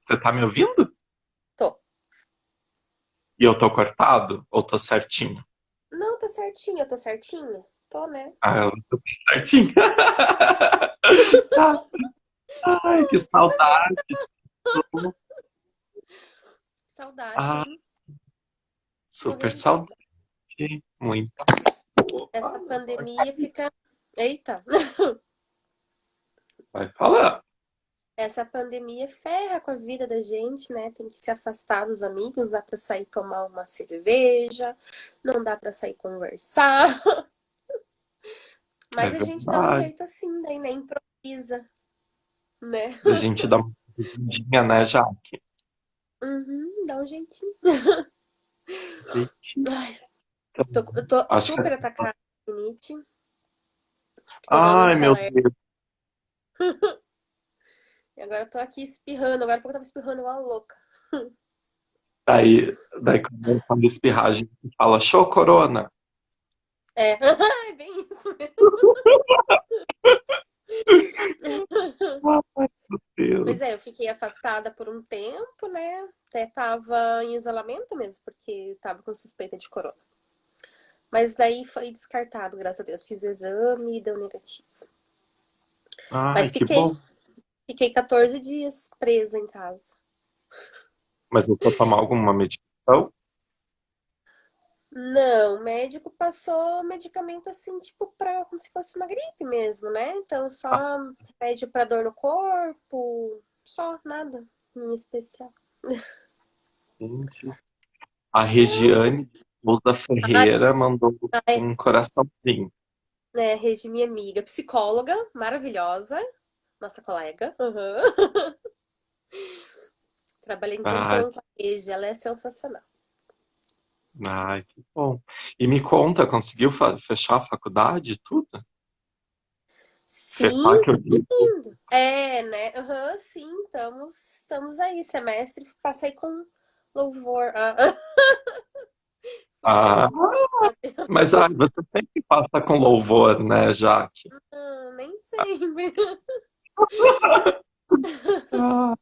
Você tá me ouvindo? Tô. E eu tô cortado? Ou tô certinho? Não, tá certinho, eu tô certinha? Tô, né? Ah, eu tô certinho. Ai, que saudade. Saudade, Ah, hein? super Morrendo de saudade. saudade. Muito. Essa Opa, você vai pandemia fica. Eita! vai falar. Essa pandemia ferra com a vida da gente, né? Tem que se afastar dos amigos, dá pra sair tomar uma cerveja, não dá pra sair conversar. É Mas a gente dá um verdade. jeito assim, daí, né? Improvisa, né? Da gente dar uma corridinha, né, Jaque? Uhum, dá um jeitinho. Jeitinho. Ai, eu tô Acho que super essa... atacada de rinite, tomando Ai, meu antialérgico. Deus. E agora eu tô aqui espirrando. Agora há pouco eu tava espirrando igual uma louca. Daí quando espirrar, a gente fala, show corona. É, é bem isso Ai, meu Pois é, eu Deus. fiquei afastada por um tempo, né? Até tava em isolamento mesmo, porque tava com suspeita de corona. Mas daí foi descartado, graças a Deus. Fiz o exame e deu negativo. Ai, Mas que bom. fiquei 14 dias presa em casa. Mas eu vou tomar alguma medicação? Não, o médico passou medicamento assim, tipo, como se fosse uma gripe mesmo, né? Então, só Ah, remédio pra dor no corpo, só, nada em especial. gente. A Sim, Regiane de Souza ai, Ferreira mandou ai, um coraçãozinho. né, Regi, minha amiga, psicóloga, maravilhosa, nossa colega, aham. Trabalhei um Ai, tempão com a Regi, ela é sensacional. ai, que bom. E me conta, conseguiu fechar a faculdade e tudo? Sim, Fechar que eu digo. é, né? Aham, sim, estamos aí. Semestre passei com louvor. Ah, foi Ah, bem, graças a mas ai, Deus. você sempre passa com louvor, né, Jaque? Nem sempre. Ai,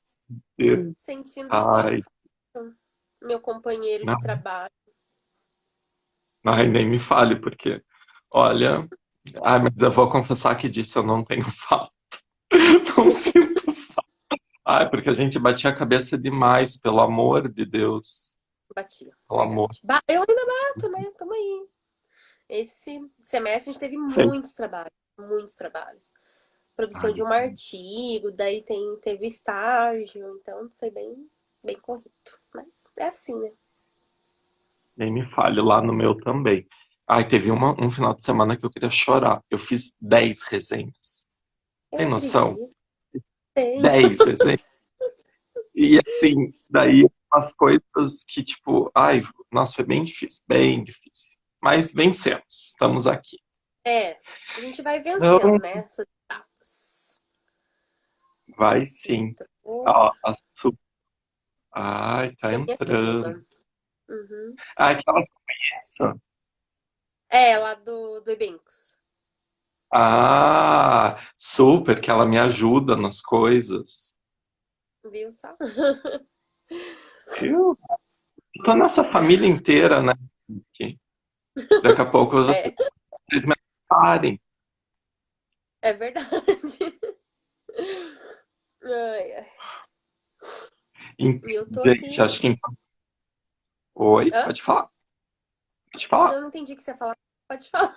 Deus. Sentindo sua Ai, falta, meu companheiro de trabalho. ai, nem me fale, porque, olha, ai, mas eu vou confessar que disso eu não tenho falta. Não sinto. Ai, porque a gente batia a cabeça demais, pelo amor de Deus. Batia, Pelo amor. verdade. Eu ainda bato, né? Tamo aí. Esse semestre a gente teve Sempre. muitos trabalhos, muitos trabalhos. Produção de Ai, um artigo, daí teve estágio, então foi bem corrido. Mas é assim, né? nem me fale, lá no meu também. Ai, teve um final de semana que eu queria chorar. Eu fiz 10 resenhas. Eu Tem noção? acredito. Tenho. 10 resenhas. E assim, daí umas coisas que, tipo, ai, nossa, foi bem difícil, bem difícil. Mas vencemos, estamos aqui. É, a gente vai vencendo, Então, né? Essas etapas. vai Isso sim. entrou. Ó, ai, tá Essa é minha entrando. prima. Uhum. Ai, aquela criança. É, lá do Ibinx. Ah, super, que ela me ajuda nas coisas. Viu só? Eu tô nessa família inteira, né? Que daqui a pouco É, vocês me parem. é verdade. Ai, ai. E eu tô aqui. Gente, acho que. Oi, Hã? pode falar. Pode falar. Não entendi o que você ia falar. Pode falar.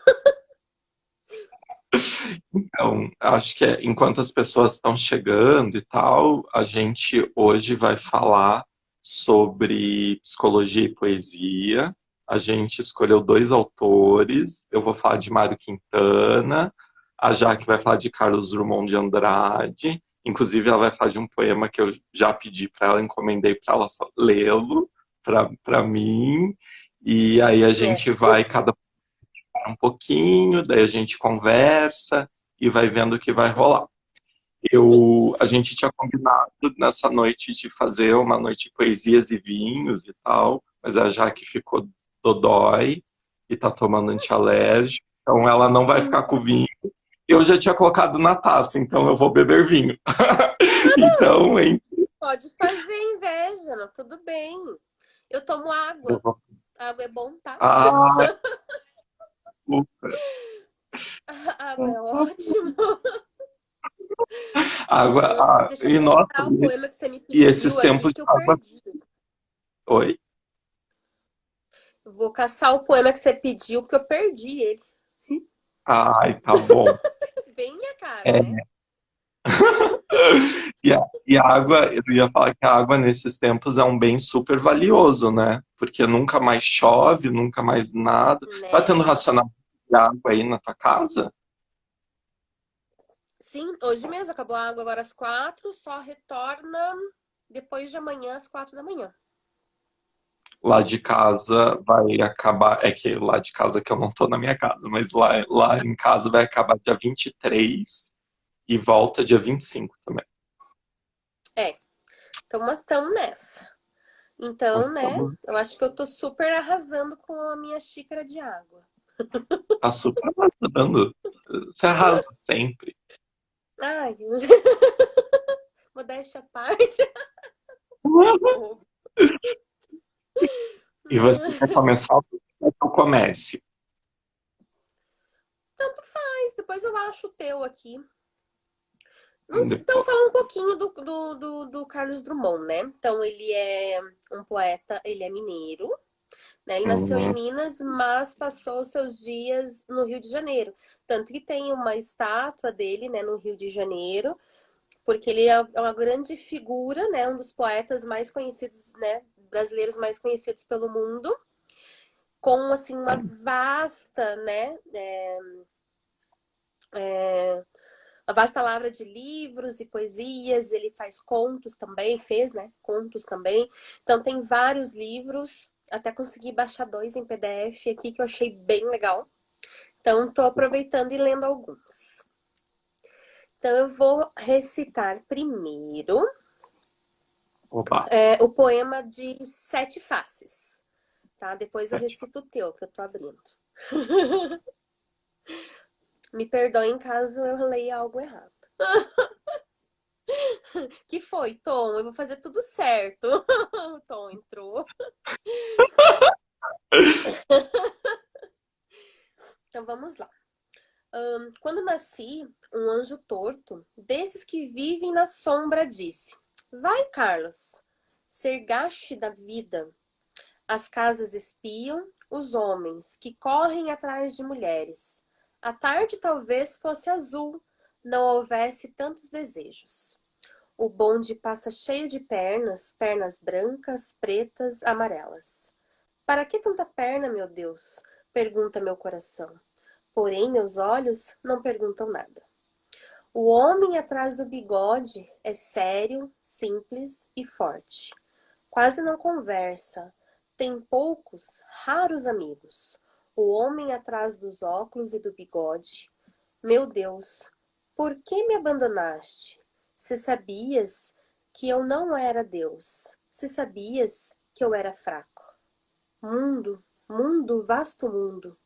Então, acho que enquanto as pessoas estão chegando e tal, a gente hoje vai falar sobre psicologia e poesia. A gente escolheu dois autores. Eu vou falar de Mário Quintana, a Jaque vai falar de Carlos Drummond de Andrade. Inclusive, ela vai falar de um poema que eu já pedi para ela, encomendei para ela lê-lo para mim. E aí a É. gente vai cada um pouquinho, daí a gente conversa e vai vendo o que vai rolar. A Isso. gente tinha combinado nessa noite de fazer uma noite de poesias e vinhos e tal, mas a Jaque ficou dodói e tá tomando antialérgico, então ela não vai ficar com vinho. Eu já tinha colocado na taça, então eu vou beber vinho. Então, hein? Pode fazer inveja, não, tudo bem. Eu tomo Eu água. vou... Água é bom, tá? Ah, super. Água é ótimo. Água, Nossa, deixa eu e nossa, caçar o poema que você me e esses pediu aqui tempos de que eu água. perdi. Oi? Vou caçar o poema que você pediu porque eu perdi ele. Ai, tá bom. Bem minha cara, né? É. E a água, eu ia falar que a água nesses tempos é um bem super valioso, né? Porque nunca mais chove, nunca mais nada. Tá tendo Né? racionamento de água aí na tua casa? Sim, hoje mesmo acabou a água agora às 4, só retorna depois de amanhã às 4 da manhã. Lá de casa vai acabar. É que lá de casa que eu não tô na minha casa, mas lá em casa vai acabar dia 23 e volta dia 25 também. É, então nós estamos nessa. Nós Então, né? estamos Eu acho que eu tô super arrasando com a minha xícara de água. tá super arrasando. Você arrasa sempre. Ai, modéstia à parte. E você quer começar ou quer que eu comece? Tanto faz, depois eu acho o teu aqui. Então, Depois. falar um pouquinho do Carlos Drummond, né? Então, ele é um poeta, ele é mineiro, né? Ele nasceu em Uhum. Minas, mas passou os seus dias no Rio de Janeiro. Tanto que tem uma estátua dele, né, no Rio de Janeiro, porque ele é uma grande figura, né, um dos poetas mais conhecidos, né, brasileiros mais conhecidos pelo mundo, com assim uma vasta, né, uma vasta lavra de livros e poesias. Ele faz contos também, fez, né, contos também. Então tem vários livros, até consegui baixar 2 em PDF aqui que eu achei bem legal. Então tô aproveitando e lendo alguns. Então eu vou recitar primeiro Oba. o poema de Sete Faces, tá? Depois eu recito o teu, que eu tô abrindo. Me perdoem caso eu leia algo errado. Que foi, Tom? Eu vou fazer tudo certo. O Tom entrou. Então vamos lá. Quando nasci, um anjo torto, desses que vivem na sombra, disse: Vai, Carlos, ser gaste da vida. As casas espiam os homens que correm atrás de mulheres. A tarde talvez fosse azul, não houvesse tantos desejos. O bonde passa cheio de pernas, pernas brancas, pretas, amarelas. Para que tanta perna, meu Deus? Pergunta meu coração. Porém, meus olhos não perguntam nada. O homem atrás do bigode é sério, simples e forte. Quase não conversa. Tem poucos, raros amigos. O homem atrás dos óculos e do bigode. Meu Deus, por que me abandonaste? Se sabias que eu não era Deus, se sabias que eu era fraco. Mundo, mundo, vasto mundo.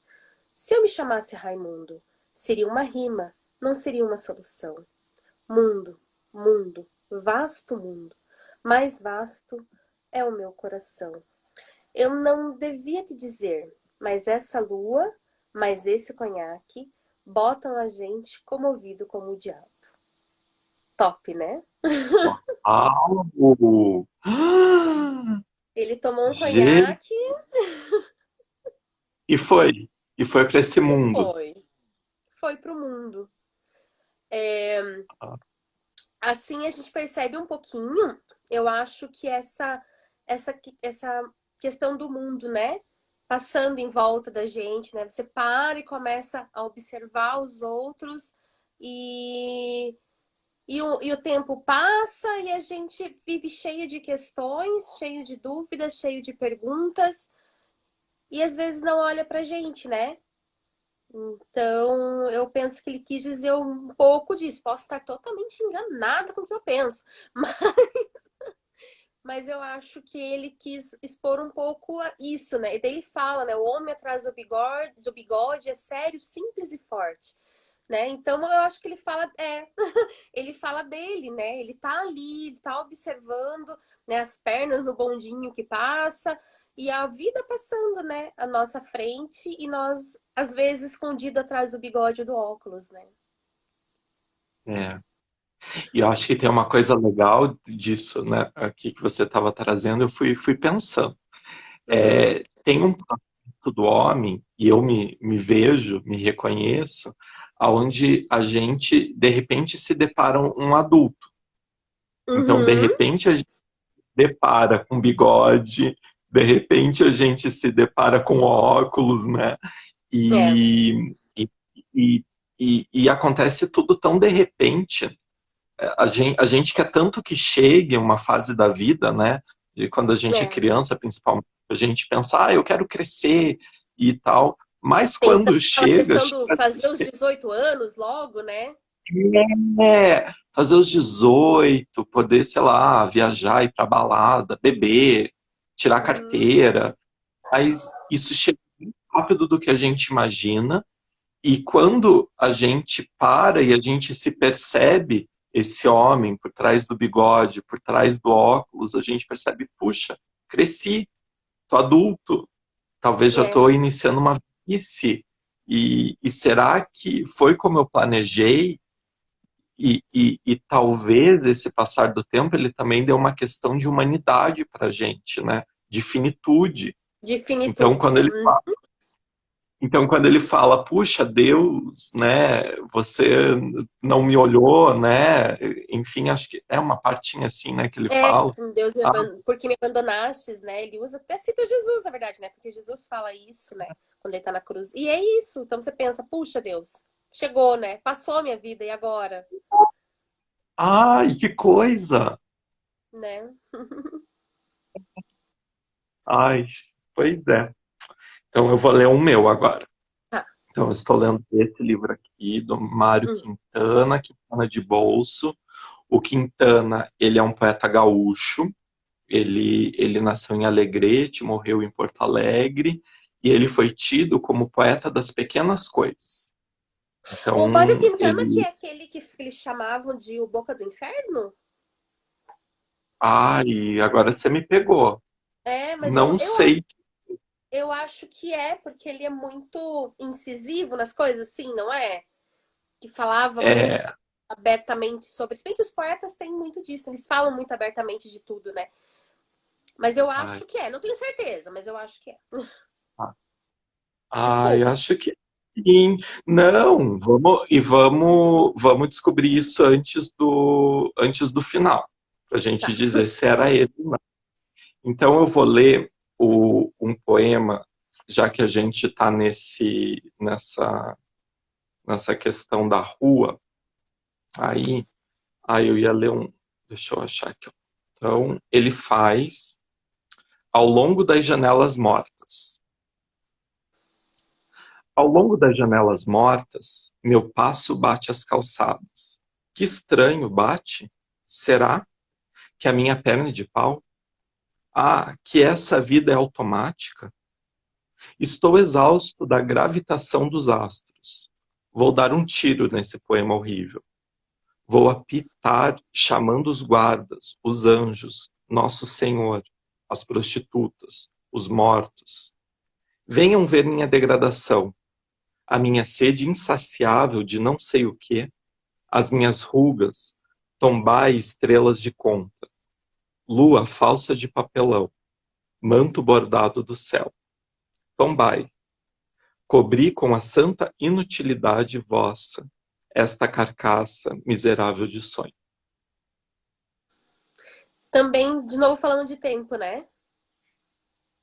Se eu me chamasse Raimundo, seria uma rima, não seria uma solução. Mundo, mundo, vasto mundo. Mais vasto é o meu coração. Eu não devia te dizer, mas essa lua, mas esse conhaque, botam a gente comovido como o diabo. Top, né? Uau! Ele tomou um Gente, conhaque e foi. E foi para esse e mundo. foi pro mundo. Assim a gente percebe um pouquinho, eu acho que essa questão do mundo, né? Passando em volta da gente, né? Você para e começa a observar os outros e, e o tempo passa e a gente vive cheio de questões, cheio de dúvidas, cheio de perguntas e às vezes não olha pra gente, né? Então, eu penso que ele quis dizer um pouco disso. Posso estar totalmente enganada com o que eu penso, mas eu acho que ele quis expor um pouco isso, né? E daí ele fala, né? O homem atrás do bigode é sério, simples e forte, né? Então, eu acho que ele fala, ele fala dele, né? Ele tá ali, ele tá observando, né, as pernas no bondinho que passa e a vida passando, né, à nossa frente e nós, às vezes, escondido atrás do bigode ou do óculos, né? É. E eu acho que tem uma coisa legal disso, né? Aqui que você estava trazendo, eu fui pensando. Uhum. Tem um processo do homem, e eu me vejo, me reconheço, aonde a gente, de repente, se depara um adulto. Então, de Uhum. repente, a gente se depara com bigode, de repente, a gente se depara com óculos, né? É, E, e, e, e acontece tudo tão de repente. A gente quer tanto que chegue uma fase da vida, né? De quando a gente é é. criança, principalmente, a gente pensa, eu quero crescer e tal. Mas Tem quando aquela chega, questão do fazer os 18 anos logo, né? fazer os 18, poder, sei lá, viajar, ir pra balada, beber, tirar Uhum. carteira. Mas isso chega mais rápido do que a gente imagina. E quando a gente para e a gente se percebe esse homem por trás do bigode, por trás do óculos, a gente percebe, puxa, cresci, tô adulto, talvez já É, estou iniciando uma velhice. E será que foi como eu planejei? E talvez esse passar do tempo ele também deu uma questão de humanidade para a gente, né? De finitude. De Então, finitude. quando ele fala, puxa, Deus, né, você não me olhou, né, enfim, acho que é uma partinha assim, né, que ele É, fala. Deus Ah, porque me abandonastes, né? Ele usa, até cita Jesus, na verdade, né? Porque Jesus fala isso, né? Quando ele tá na cruz. E é isso. Então você pensa, puxa, Deus, chegou, né? Passou a minha vida, e agora? ai, que coisa! Né? Ai, pois é. Então eu vou ler o meu agora. Tá. Então eu estou lendo esse livro aqui, do Mário Hum. Quintana, Quintana de Bolso. O Quintana, ele é um poeta gaúcho. Ele nasceu em Alegrete, morreu em Porto Alegre, e ele foi tido como poeta das pequenas coisas. O Mário Então, Quintana, que ele. é aquele que eles chamavam de o Boca do Inferno? Ai, agora você me pegou. É, mas Não sei. eu acho que é, porque ele é muito incisivo nas coisas, assim, não é? Que falava muito É, abertamente sobre. Se bem que os poetas têm muito disso, eles falam muito abertamente de tudo, né? Mas eu ai, acho que é. Não tenho certeza, mas eu acho que é. ah, ai, Desculpa. acho que sim. Não, vamos descobrir isso antes do final, para a gente Tá. dizer se era ele ou não. Então eu vou ler um poema, já que a gente está nessa questão da rua. Aí, eu ia ler um. Deixa eu achar aqui. Ó. Então, ele faz ao longo das janelas mortas. Ao longo das janelas mortas, meu passo bate as calçadas. Que estranho bate? Será que a minha perna é de pau? Ah, que essa vida é automática? Estou exausto da gravitação dos astros. Vou dar um tiro nesse poema horrível. Vou apitar chamando os guardas, os anjos, Nosso Senhor, as prostitutas, os mortos. Venham ver minha degradação, a minha sede insaciável de não sei o quê, as minhas rugas, tombai estrelas de conta, lua falsa de papelão, manto bordado do céu. Tombai, cobri com a santa inutilidade vossa esta carcaça miserável de sonho. Também, de novo, falando de tempo, né?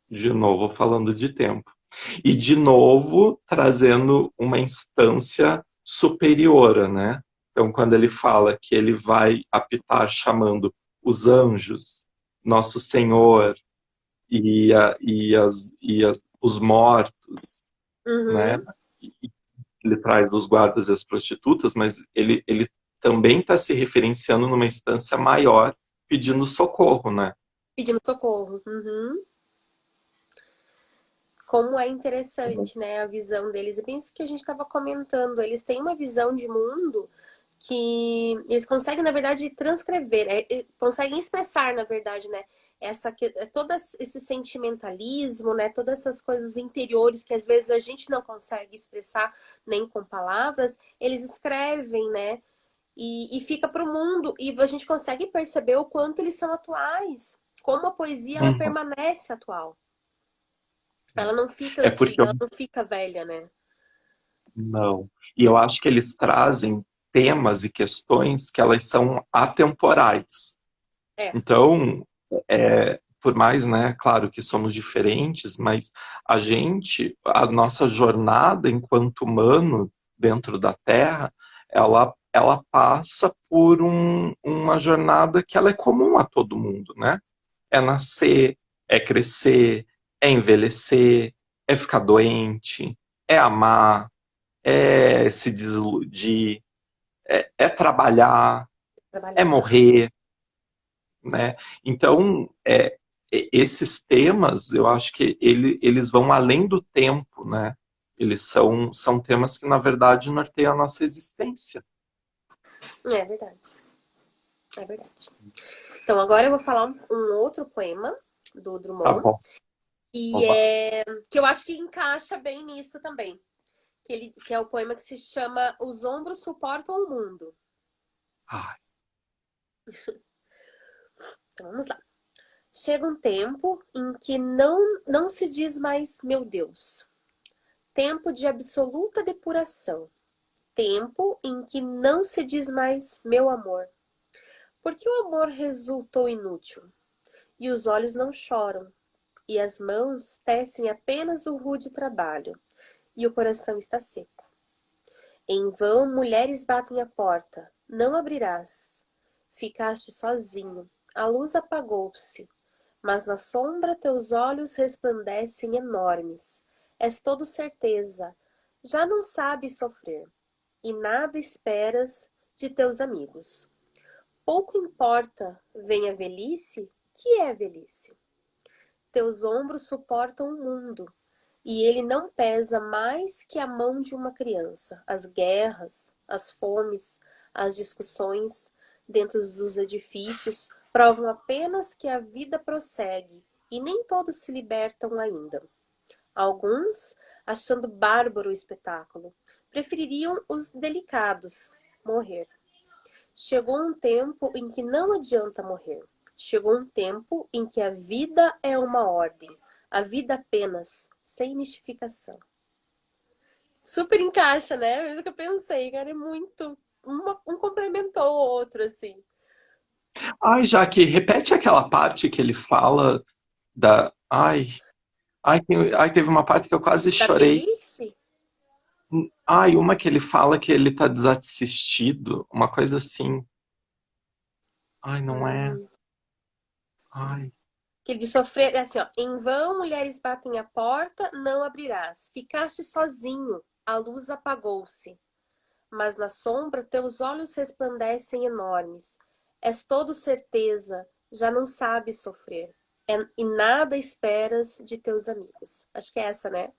De novo falando de tempo. E de novo trazendo uma instância superior, né? Então, quando ele fala que ele vai apitar chamando os anjos, Nosso Senhor os mortos, né? Uhum. Ele traz os guardas e as prostitutas, mas ele também está se referenciando numa instância maior, pedindo socorro, né? Pedindo socorro. Uhum. Como é interessante, né, a visão deles. E penso que a gente estava comentando, eles têm uma visão de mundo que eles conseguem, na verdade, transcrever, conseguem expressar, na verdade, né, todo esse sentimentalismo, né, todas essas coisas interiores que às vezes a gente não consegue expressar nem com palavras, eles escrevem, né, e fica para o mundo e a gente consegue perceber o quanto eles são atuais, como a poesia ela Uhum. permanece atual. Ela não fica É porque antiga, ela não fica velha, né? não. E eu acho que eles trazem temas e questões que elas são atemporais. É, Então, por mais, né, claro que somos diferentes, mas a nossa jornada enquanto humano dentro da Terra, ela passa por uma jornada que ela é comum a todo mundo, né? É nascer, é crescer, é envelhecer, é ficar doente, é amar, é se desiludir, é trabalhar, é trabalhar. morrer, né? Então, esses temas, eu acho que eles vão além do tempo, né? Eles são temas que, na verdade, norteiam a nossa existência. É verdade, é verdade. Então, agora eu vou falar um outro poema do Tá Drummond, bom, e vamos lá. que eu acho que encaixa bem nisso também. Que é o poema que se chama Os Ombros Suportam o Mundo. Ai, Então, vamos lá. Chega um tempo em que não se diz mais meu Deus. Tempo de absoluta depuração. Tempo em que não se diz mais meu amor. Porque o amor resultou inútil, e os olhos não choram, e as mãos tecem apenas o rude trabalho, e o coração está seco. Em vão mulheres batem a porta, não abrirás. Ficaste sozinho, a luz apagou-se, mas na sombra teus olhos resplandecem enormes. És todo certeza, já não sabes sofrer, e nada esperas de teus amigos. Pouco importa, vem a velhice, que é velhice? Teus ombros suportam o mundo, e ele não pesa mais que a mão de uma criança. As guerras, as fomes, as discussões dentro dos edifícios provam apenas que a vida prossegue, e nem todos se libertam ainda. Alguns, achando bárbaro o espetáculo, prefeririam os delicados morrer. Chegou um tempo em que não adianta morrer. Chegou um tempo em que a vida é uma ordem. A vida apenas, sem mistificação. Super encaixa, né? É o que eu pensei, cara. É muito. Um complementou o outro, assim. Ai, Jaque, repete aquela parte que ele fala da. Ai, teve uma parte que eu quase Da chorei. velhice? Ai, uma que ele fala que ele tá desassistido, uma coisa assim. Ai, não é. Hum. Ai, Que de sofrer, é assim, ó. Em vão mulheres batem a porta, não abrirás. Ficaste sozinho, a luz apagou-se. Mas na sombra teus olhos resplandecem enormes. És todo certeza, já não sabes sofrer. E nada esperas de teus amigos. Acho que é essa, né?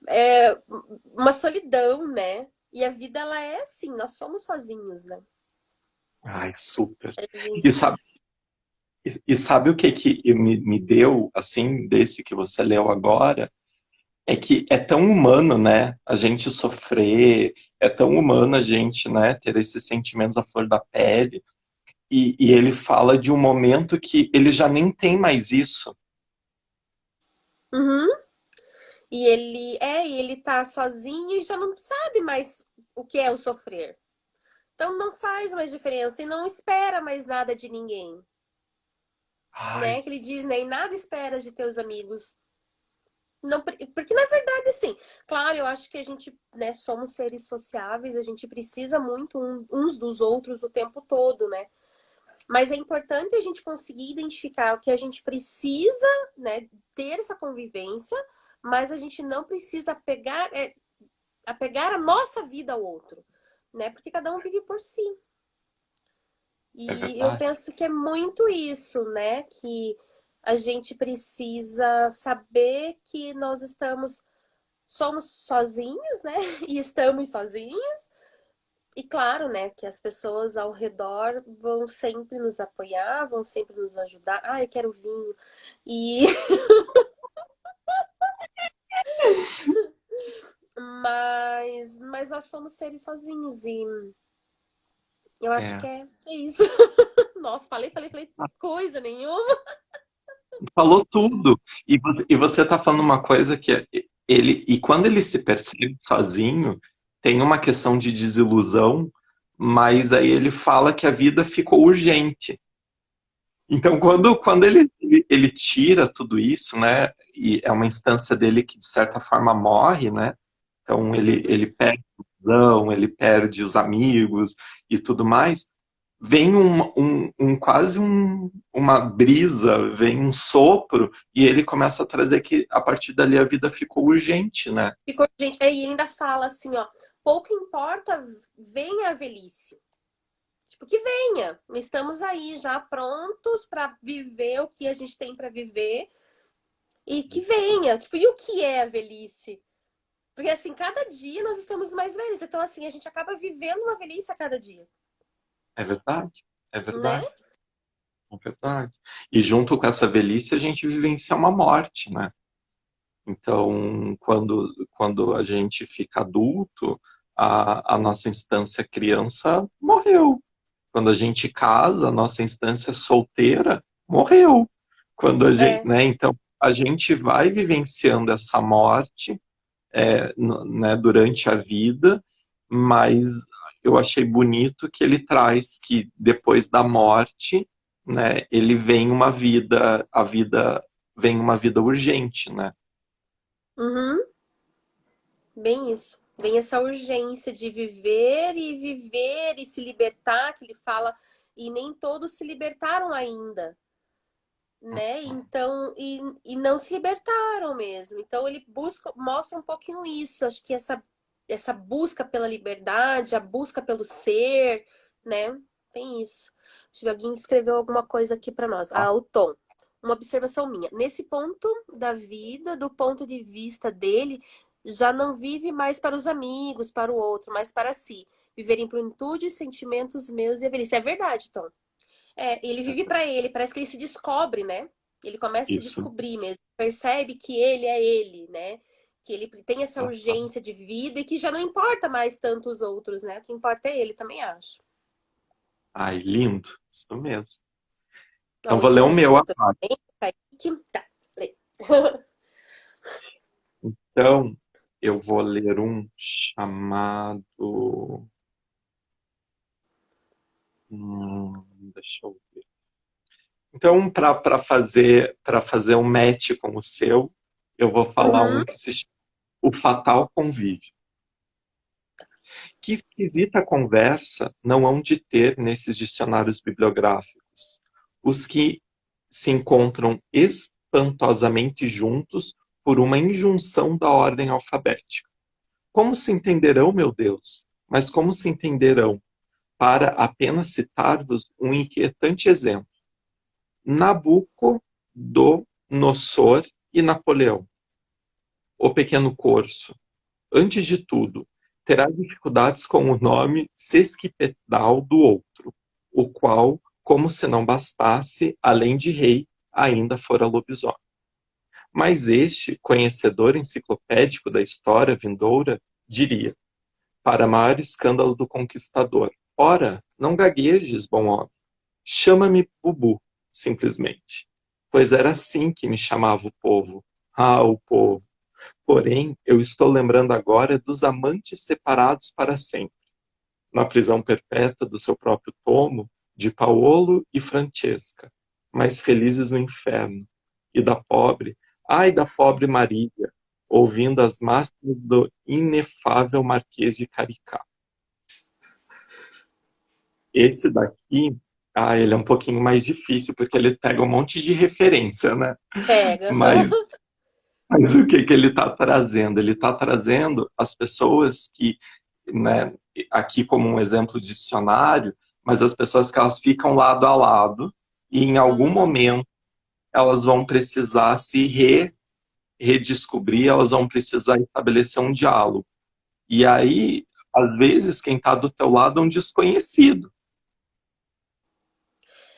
É uma solidão, né? E a vida, ela é assim, nós somos sozinhos, né? ai, super. A E gente... sabe, e sabe o que que me deu, assim, desse que você leu agora? É que é tão humano, né, a gente sofrer, é tão humano a gente, né, ter esses sentimentos à flor da pele. E ele fala de um momento que ele já nem tem mais isso. Uhum. E ele tá sozinho e já não sabe mais o que é o sofrer. Então não faz mais diferença e não espera mais nada de ninguém, Ai, né? Que ele diz, né? E nada esperas de teus amigos. Não, porque na verdade, assim, claro, eu acho que a gente, né, somos seres sociáveis, a gente precisa muito uns dos outros o tempo todo, né? Mas é importante a gente conseguir identificar o que a gente precisa, né, ter essa convivência, mas a gente não precisa apegar a nossa vida ao outro, né? Porque cada um vive por si. é E eu verdade. penso que é muito isso, né? Que a gente precisa saber que nós somos sozinhos, né? E estamos sozinhos. E claro, né, que as pessoas ao redor vão sempre nos apoiar, vão sempre nos ajudar. Ah, eu quero vinho. E mas nós somos seres sozinhos e eu acho que É. é isso. Nossa, falei coisa nenhuma. Falou tudo. E você tá falando uma coisa que ele, e quando ele se percebe sozinho, tem uma questão de desilusão, mas aí ele fala que a vida ficou urgente. Então, quando ele tira tudo isso, né, e é uma instância dele que, de certa forma, morre, né, então Uhum. ele perde a visão, ele perde os amigos e tudo mais, vem quase uma brisa, vem um sopro, e ele começa a trazer que, a partir dali, a vida ficou urgente, né? Ficou, gente, aí ele ainda fala assim, ó, pouco importa, venha a velhice. Tipo, que venha. Estamos aí já prontos para viver o que a gente tem para viver e que Isso. venha. Tipo, e o que é a velhice? Porque assim, cada dia nós estamos mais velhos. Então, assim, a gente acaba vivendo uma velhice a cada dia, É verdade, é né? verdade, é verdade. E junto com essa velhice, a gente vivencia uma morte, né? Então, quando a gente fica adulto, a nossa instância criança morreu. Quando a gente casa, a nossa instância solteira morreu. Quando a gente, É. né? Então, a gente vai vivenciando essa morte, né, durante a vida, mas eu achei bonito que ele traz que depois da morte, né, ele vem uma vida, a vida vem uma vida urgente, né? Uhum. Bem isso. Vem essa urgência de viver e se libertar, que ele fala, e nem todos se libertaram ainda, né? Então, e não se libertaram mesmo. Então ele busca, mostra um pouquinho isso. Acho que essa busca pela liberdade, a busca pelo ser, né? Tem isso. Deixa eu ver, alguém escreveu alguma coisa aqui para nós. Ah, o Tom. Uma observação minha. Nesse ponto da vida, do ponto de vista dele, já não vive mais para os amigos, para o outro, mas para si. Viver em plenitude, sentimentos meus e a velhice. É verdade, Tom. É, ele vive pra ele, parece que ele se descobre, né? Ele começa a se Isso. descobrir mesmo, percebe que ele é ele, né? Que ele tem essa urgência de vida e que já não importa mais tanto os outros, né? O que importa é ele, também acho. Ai, lindo, isso mesmo. Ó, Então o vou ler o João meu chegou agora. também, o Kaique. Tá, lê. Então, eu vou ler um chamado. Deixa eu ver. Então, para fazer um match com o seu, eu vou falar Uhum. um que se chama O Fatal Convívio. Que esquisita conversa não hão de ter nesses dicionários bibliográficos, os que se encontram espantosamente juntos por uma injunção da ordem alfabética. Como se entenderão, meu Deus? Mas como se entenderão? Para apenas citar-vos um inquietante exemplo. Nabucodonosor e Napoleão. O pequeno corso, antes de tudo, terá dificuldades com o nome sesquipedal do outro, o qual, como se não bastasse, além de rei, ainda fora lobisomem. Mas este, conhecedor enciclopédico da história vindoura, diria, para maior escândalo do conquistador: ora, não gaguejes, bom homem, chama-me Bubu, simplesmente. Pois era assim que me chamava o povo. Ah, o povo! Porém, eu estou lembrando agora dos amantes separados para sempre, na prisão perpétua do seu próprio tomo, de Paolo e Francesca, mais felizes no inferno, e da pobre, ai da pobre Maria, ouvindo as máximas do inefável Marquês de Caricá. Esse daqui, ele é um pouquinho mais difícil, porque ele pega um monte de referência, né? Pega. Mas Mas o que que ele está trazendo? Ele está trazendo as pessoas que, né, aqui como um exemplo de dicionário, mas as pessoas que elas ficam lado a lado e em algum Uhum. momento elas vão precisar se redescobrir, elas vão precisar estabelecer um diálogo. E aí, às vezes, quem está do teu lado é um desconhecido.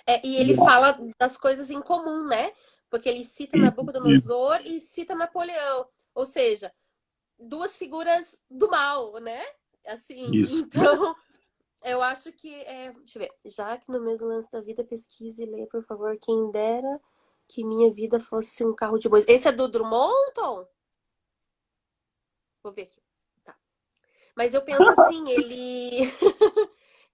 É, e ele E fala das coisas em comum, né? Porque ele cita aí, Nabucodonosor e cita Napoleão. Ou seja, duas figuras do mal, né? Assim, isso. então eu acho que deixa eu ver. Já que no mesmo lance da vida, pesquise e leia, por favor. Quem dera que minha vida fosse um carro de bois. Esse é do Drummond, Tom? Vou ver aqui. Tá. Mas eu penso assim, ele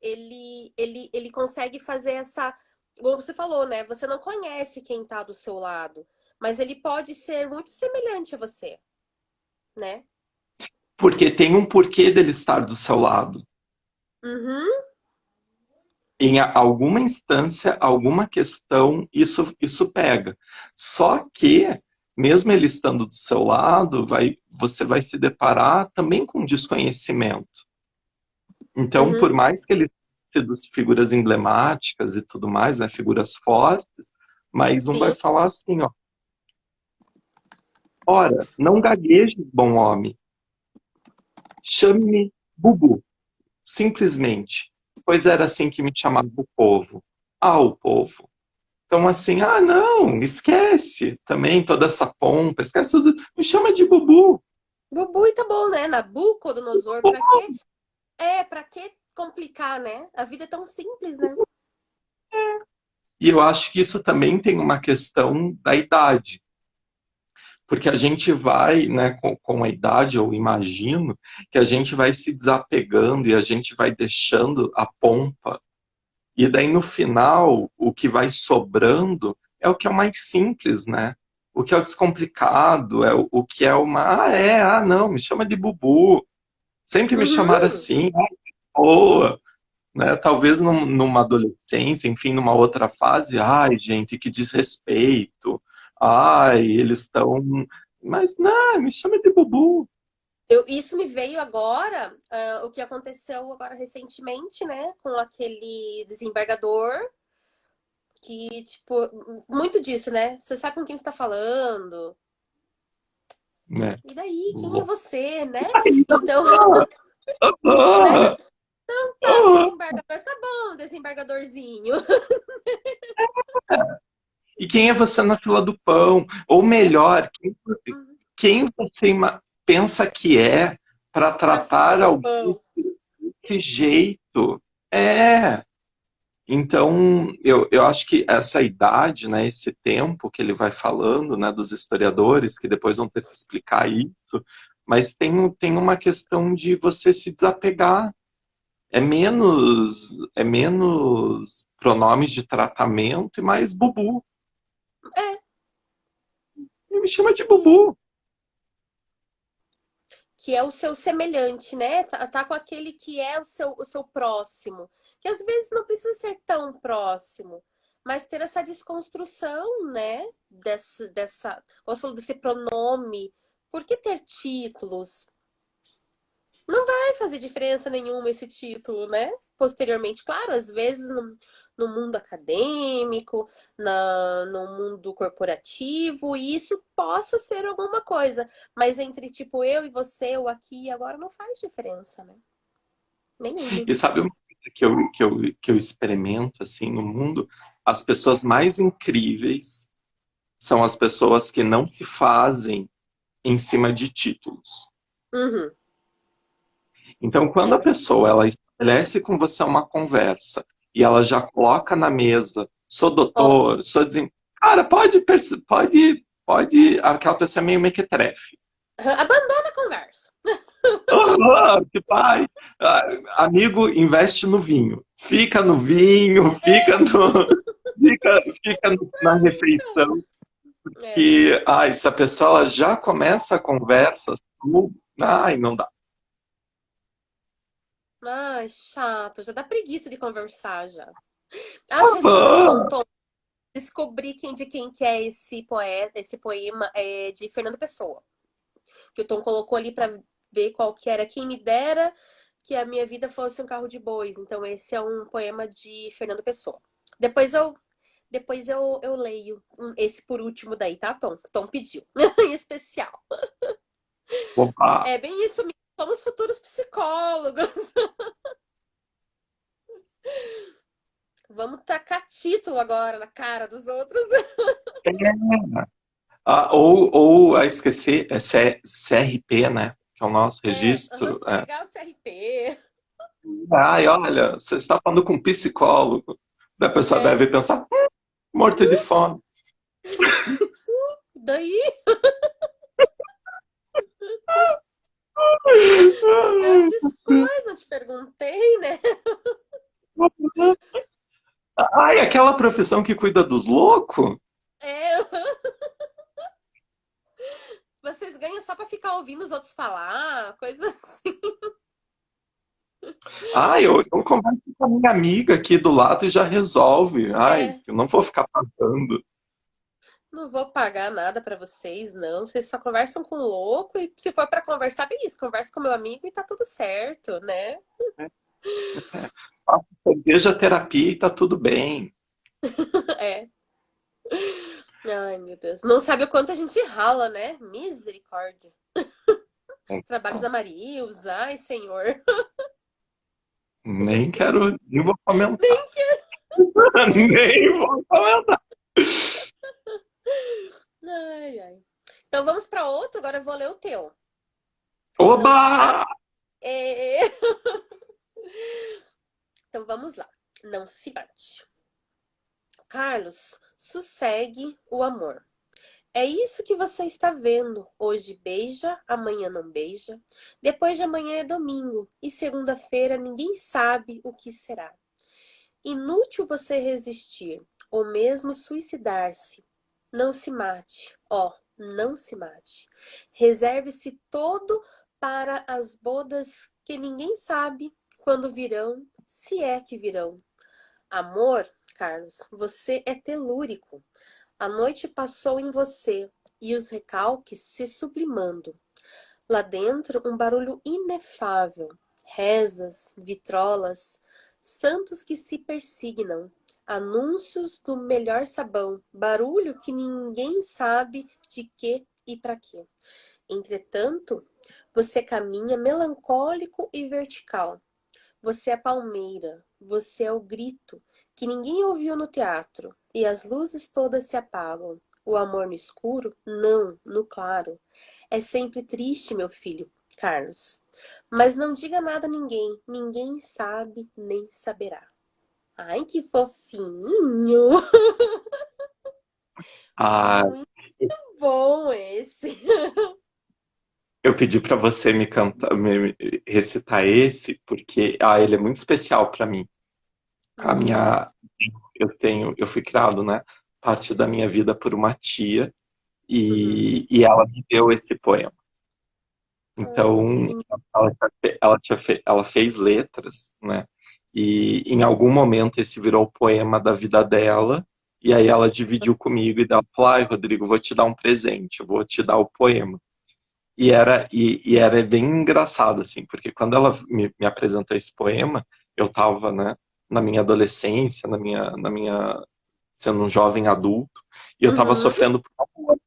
ele consegue fazer essa, como você falou, né? Você não conhece quem tá do seu lado, mas ele pode ser muito semelhante a você, né? Porque tem um porquê dele estar do seu lado. Uhum, Em alguma instância, alguma questão, isso pega. Só que, mesmo ele estando do seu lado, você vai se deparar também com desconhecimento. Então, por uhum. mais que ele seja das figuras emblemáticas e tudo mais, né, figuras fortes, mas um vai Sim. falar assim, ó, ora, não gagueje, bom homem, chame-me Bubu, simplesmente, pois era assim que me chamava o povo. O povo. Então, assim, não, esquece também toda essa pompa, esquece, me chama de Bubu. Bubu e tá bom, né? Nabucodonosor, pra quê? Pra quê complicar, né? A vida é tão simples, né? E eu acho que isso também tem uma questão da idade. Porque a gente vai, né, com a idade, eu imagino, que a gente vai se desapegando e a gente vai deixando a pompa. E daí, no final, o que vai sobrando é o que é o mais simples, né? O que é o descomplicado, é o que é uma. Não, me chama de Bubu. Sempre me chamaram Uhum. assim, boa, né? Talvez numa adolescência, enfim, numa outra fase, ai, gente, que desrespeito. Ai, eles estão. Mas não, me chama de Bubu. Isso me veio agora, o que aconteceu agora recentemente, né? Com aquele desembargador que, tipo, muito disso, né? Você sabe com quem você tá falando. Né? E daí, quem é Bom. você, né? Então, né? Ah, Tá, ah. desembargador, tá bom, desembargadorzinho. E quem é você na fila do pão? Ou Quem é melhor, uhum, quem você pensa que é para na fila tratar do alguém pão? desse jeito? É. Então, eu acho que essa idade, né, esse tempo que ele vai falando, né, dos historiadores, que depois vão ter que explicar isso, mas tem uma questão de você se desapegar. É menos pronomes de tratamento e mais bubu. É, Ele me chama de isso. bubu. Que é o seu semelhante, né? Tá com aquele que é o seu próximo. Que às vezes não precisa ser tão próximo, mas ter essa desconstrução, né? Como você falou desse pronome. Por que ter títulos? Não vai fazer diferença nenhuma esse título, né? Posteriormente, claro, às vezes no mundo acadêmico, no mundo corporativo, e isso possa ser alguma coisa, mas entre tipo eu e você, ou aqui e agora, não faz diferença, né? Nenhuma. E sabe uma coisa que eu experimento assim no mundo? As pessoas mais incríveis são as pessoas que não se fazem em cima de títulos. Uhum, Então, é quando a verdade. pessoa ela estabelece com você uma conversa e ela já coloca na mesa, sou Ó, doutor, sou desen... Cara, pode, aquela pessoa é meio mequetrefe. abandona a conversa. Que pai, amigo, investe no vinho. Fica no vinho, na refeição. É. Que, ai, se a pessoa ela já começa a conversa, ai, não dá. Ai, chato, já dá preguiça de conversar já. Acho respondendo Ah, um tom, descobri de quem que é esse poeta, esse poema é de Fernando Pessoa. Que o Tom colocou ali para ver qual que era. Quem me dera que a minha vida fosse um carro de bois. Então, esse é um poema de Fernando Pessoa. Depois eu, eu leio esse por último daí, tá, Tom? Tom pediu. Em especial. opa. É bem isso mesmo. Somos futuros psicólogos. Vamos tacar título agora na cara dos outros. Ou a esquecer, é CRP, né? Que é o nosso É, registro. É. desligar o CRP. Ai, olha, você está falando com um psicólogo. Da pessoa É, deve pensar, morto de fome. daí, grandes coisas, não te perguntei, né? Ai, aquela profissão que cuida dos loucos? É, vocês ganham só pra ficar ouvindo os outros falar, coisa assim. Ai, eu converso com a minha amiga aqui do lado e já resolve. Ai, É, eu não vou ficar pagando. não vou pagar nada pra vocês, não. Vocês só conversam com o louco e se for pra conversar, bem isso, conversa com meu amigo e tá tudo certo, né? Faço cerveja terapia e tá tudo bem. É. Ai, meu Deus. Não sabe o quanto a gente rala, né? Misericórdia. Trabalhos Então, amarillos, ai, senhor. nem quero, nem vou comentar. Nem vou comentar. Ai, ai. Então vamos pra outro, agora eu vou ler o teu. Não Oba! sabe? É... Então vamos lá. Não se mate. Carlos, sossegue o amor. É isso que você está vendo. Hoje beija, amanhã não beija. Depois de amanhã é domingo e segunda-feira ninguém sabe o que será. Inútil você resistir ou mesmo suicidar-se. Não se mate, ó, não se mate. Reserve-se todo para as bodas que ninguém sabe quando virão, se é que virão. Amor, Carlos, você é telúrico. A noite passou em você e os recalques se sublimando. Lá dentro, um barulho inefável. Rezas, vitrolas, santos que se persignam, anúncios do melhor sabão, barulho que ninguém sabe de que e para quê. Entretanto, você caminha melancólico e vertical. Você é palmeira, você é o grito que ninguém ouviu no teatro, e as luzes todas se apagam. O amor no escuro? Não, no claro. É sempre triste, meu filho, Carlos. Mas não diga nada a ninguém, ninguém sabe nem saberá. Ai, que fofinho! Ah, Muito bom esse. eu pedi para você me cantar, me recitar esse, porque ele é muito especial para mim. A Hum, minha, eu fui criado, né, parte da minha vida por uma tia uhum. e ela me deu esse poema. Ai, que Então, lindo. ela fez letras, né? E em algum momento esse virou o poema da vida dela. E aí ela dividiu comigo e ela falou: Ai, Rodrigo, vou te dar um presente, eu vou te dar o poema. E era bem engraçado, assim, porque quando ela me apresentou esse poema, eu estava, né, na minha adolescência, sendo um jovem adulto, e eu estava Uhum, sofrendo por amor,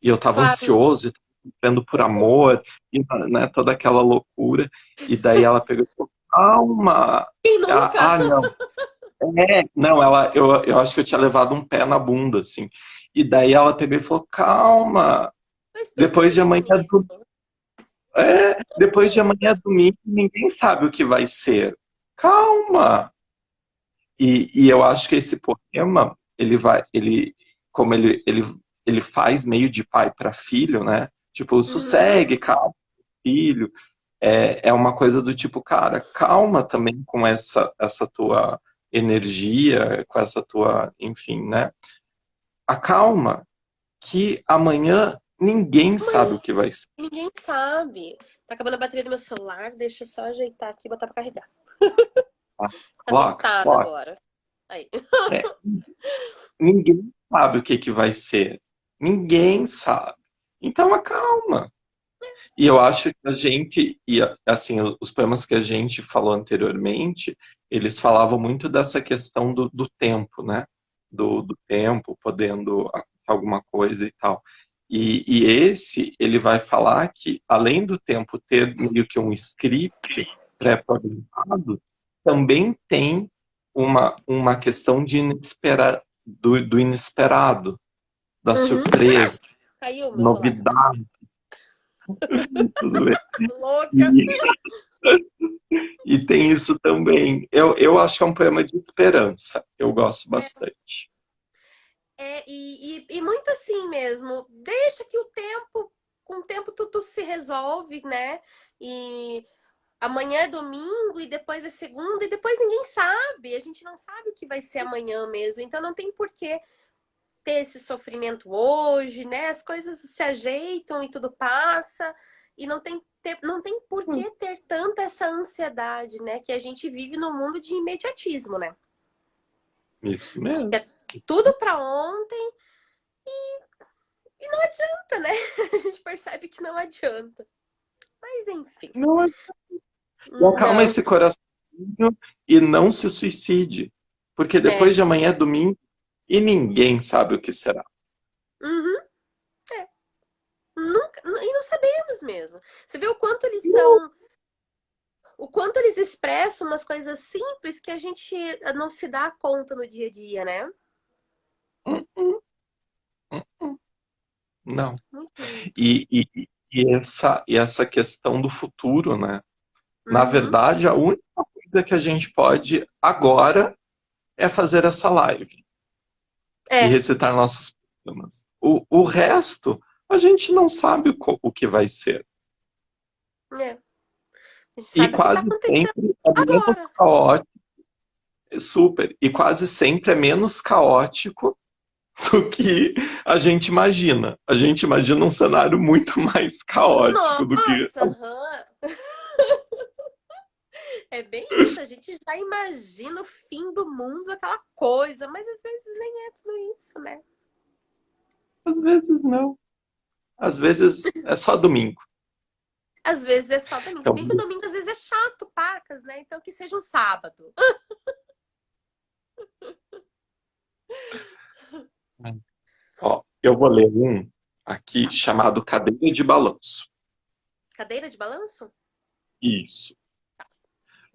e eu estava claro. ansioso, e tava sofrendo por amor, e, né, toda aquela loucura, e daí ela pegou e falou, calma, Quem nunca? não, não, eu acho que eu tinha levado um pé na bunda, assim, e daí ela pegou e falou, calma, Sou depois de especialista amanhã nisso. depois de amanhã é domingo, ninguém sabe o que vai ser. Calma! E eu acho que esse poema, como ele faz meio de pai para filho, né? Tipo, Uhum. sossegue, calma, filho. É uma coisa do tipo, cara, calma também com essa tua energia, com essa tua, enfim, né? Acalma, que amanhã ninguém sabe o que vai ser. Ninguém sabe. Tá acabando a bateria do meu celular, deixa eu só ajeitar aqui e botar pra carregar. Tá? Tá Coloca, deitado coloca. agora. Aí. É, ninguém sabe o que vai ser. Ninguém sabe. Então acalma. E eu acho que a gente, e assim, os poemas que a gente falou anteriormente, eles falavam muito dessa questão do tempo, né? Do tempo, podendo alguma coisa e tal. E esse, ele vai falar que, além do tempo ter meio que um script pré-programado, também tem uma questão de do inesperado, da Uhum. surpresa, Caiu meu celular. novidade, tudo bem. Louca. E, e tem isso também. Eu acho que é um poema de esperança. Eu gosto bastante. E muito assim mesmo. Deixa que com o tempo tudo se resolve, né? E amanhã é domingo, e depois é segunda, e depois ninguém sabe. A gente não sabe o que vai ser amanhã mesmo. Então não tem por que ter esse sofrimento hoje, né? As coisas se ajeitam e tudo passa, e não tem por que ter tanta essa ansiedade, né? Que a gente vive num mundo de imediatismo, né? Isso Que mesmo. é tudo para ontem e não adianta, né? A gente percebe que não adianta. Mas enfim, Não, acalma não. esse coraçãozinho e não se suicide. Porque É. depois de amanhã é domingo e ninguém sabe o que será. Uhum, é. Nunca, e não sabemos mesmo. Você vê o quanto eles são, o quanto eles expressam umas coisas simples que a gente não se dá conta no dia a dia, né? Hum, hum, hum. Não. Muito lindo. E essa questão do futuro, né? Na Uhum, verdade, a única coisa que a gente pode agora é fazer essa live e É, recitar nossos poemas. O resto, a gente não sabe o que vai ser. é. A gente E sabe o que tá quase acontecendo sempre é menos agora. caótico, super, e quase sempre é menos caótico do que a gente imagina. A gente imagina um cenário muito mais caótico do que. Nossa, aham. É bem isso. A gente já imagina o fim do mundo, aquela coisa, mas às vezes nem é tudo isso, né? Às vezes não. Às vezes é só domingo. Às vezes é só domingo. Se Então, bem que o domingo às vezes é chato, pacas, né? Então que seja um sábado. ó, eu vou ler um aqui Tá. chamado Cadeira de Balanço. Cadeira de balanço? Isso.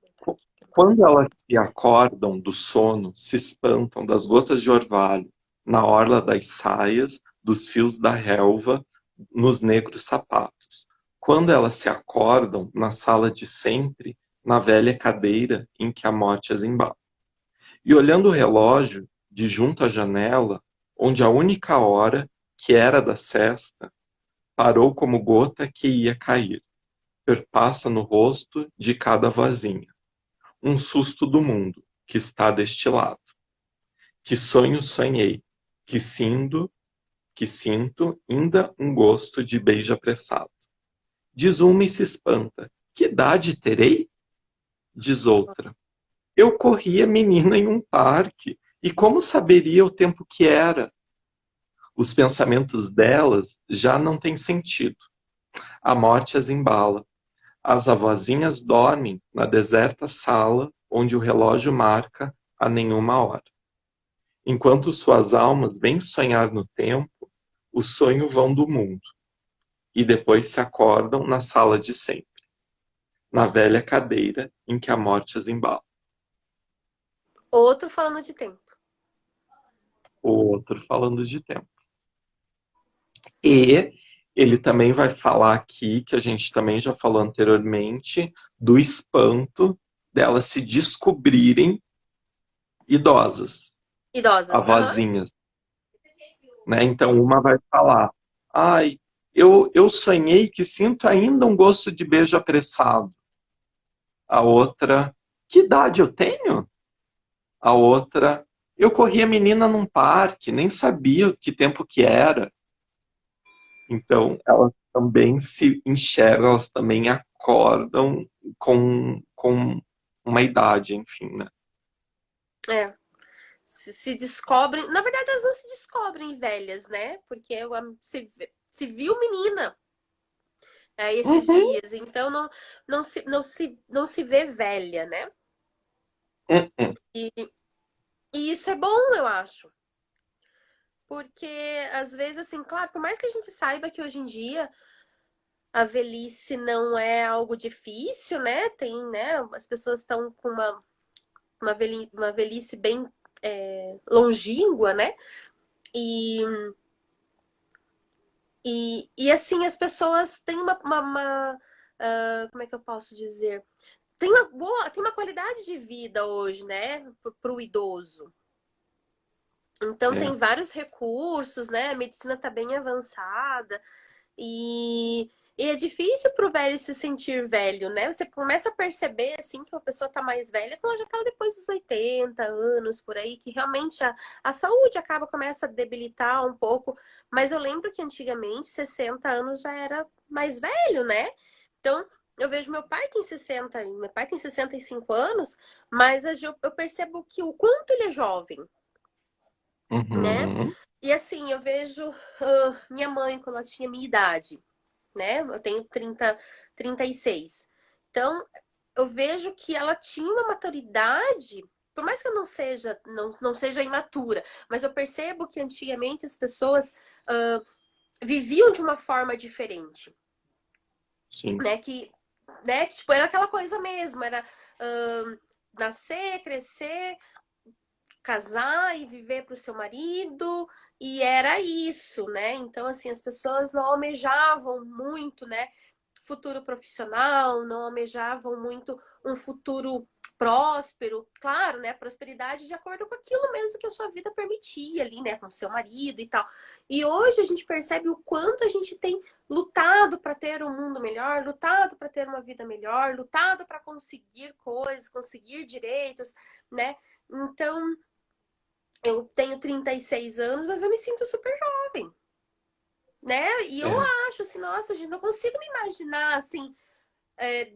Vou botar Qu- aqui que eu não Quando conheço. elas se acordam do sono, se espantam das gotas de orvalho na orla das saias, dos fios da relva, nos negros sapatos. Quando elas se acordam na sala de sempre, na velha cadeira em que a morte as embala. E olhando o relógio, de junto à janela, onde a única hora, que era da sesta, parou como gota que ia cair, perpassa no rosto de cada vozinha. Um susto do mundo, que está deste lado. Que sonho sonhei, que sinto ainda um gosto de beijo apressado. Diz uma e se espanta. Que idade terei? Diz outra. Eu corria menina em um parque, e como saberia o tempo que era? Os pensamentos delas já não têm sentido. A morte as embala. As avózinhas dormem na deserta sala onde o relógio marca a nenhuma hora. Enquanto suas almas vêm sonhar no tempo, o sonho vão do mundo e depois se acordam na sala de sempre, na velha cadeira em que a morte as embala. Outro falando de tempo. O outro falando de tempo. E ele também vai falar aqui, que a gente também já falou anteriormente, do espanto delas se descobrirem idosas, Idosas. Aham. avózinhas, né? Então uma vai falar, ai, eu sonhei que sinto ainda um gosto de beijo apressado. A outra, que idade eu tenho? A outra, eu corria menina num parque, nem sabia que tempo que era. Então, elas também se enxergam, elas também acordam com uma idade, enfim, né? É. Se descobrem. Na verdade, elas não se descobrem velhas, né? Porque se viu menina esses Uhum, dias. Então não se vê velha, né? uhum. E, e isso é bom, eu acho. Porque, às vezes, assim, claro, por mais que a gente saiba que hoje em dia a velhice não é algo difícil, né? Tem, né? As pessoas estão com uma velhice bem longínqua, né? E, e assim, as pessoas têm como é que eu posso dizer? Tem uma qualidade de vida hoje, né? Para o idoso. Então É, tem vários recursos, né? A medicina está bem avançada. E é difícil pro velho se sentir velho, né? Você começa a perceber, assim, que uma pessoa tá mais velha quando ela já tá depois dos 80 anos, por aí, que realmente a saúde começa a debilitar um pouco. Mas eu lembro que antigamente, 60 anos já era mais velho, né? Então, eu vejo meu pai tem 65 anos, mas eu percebo que o quanto ele é jovem, né? uhum, E assim, eu vejo minha mãe quando ela tinha minha idade, né? Eu tenho 36. Então, eu vejo que ela tinha uma maturidade, por mais que eu não seja imatura, mas eu percebo que antigamente as pessoas viviam de uma forma diferente, sim. né? Que tipo, era aquela coisa mesmo, era nascer, crescer, casar e viver para o seu marido, e era isso, né? Então, assim, as pessoas não almejavam muito, né? Futuro profissional, não almejavam muito um futuro próspero, claro, né? Prosperidade de acordo com aquilo mesmo que a sua vida permitia ali, né? Com o seu marido e tal. E hoje a gente percebe o quanto a gente tem lutado para ter um mundo melhor, lutado para ter uma vida melhor, lutado para conseguir coisas, conseguir direitos, né? Então, eu tenho 36 anos, mas eu me sinto super jovem, né? E eu É, acho assim, nossa, gente, não consigo me imaginar assim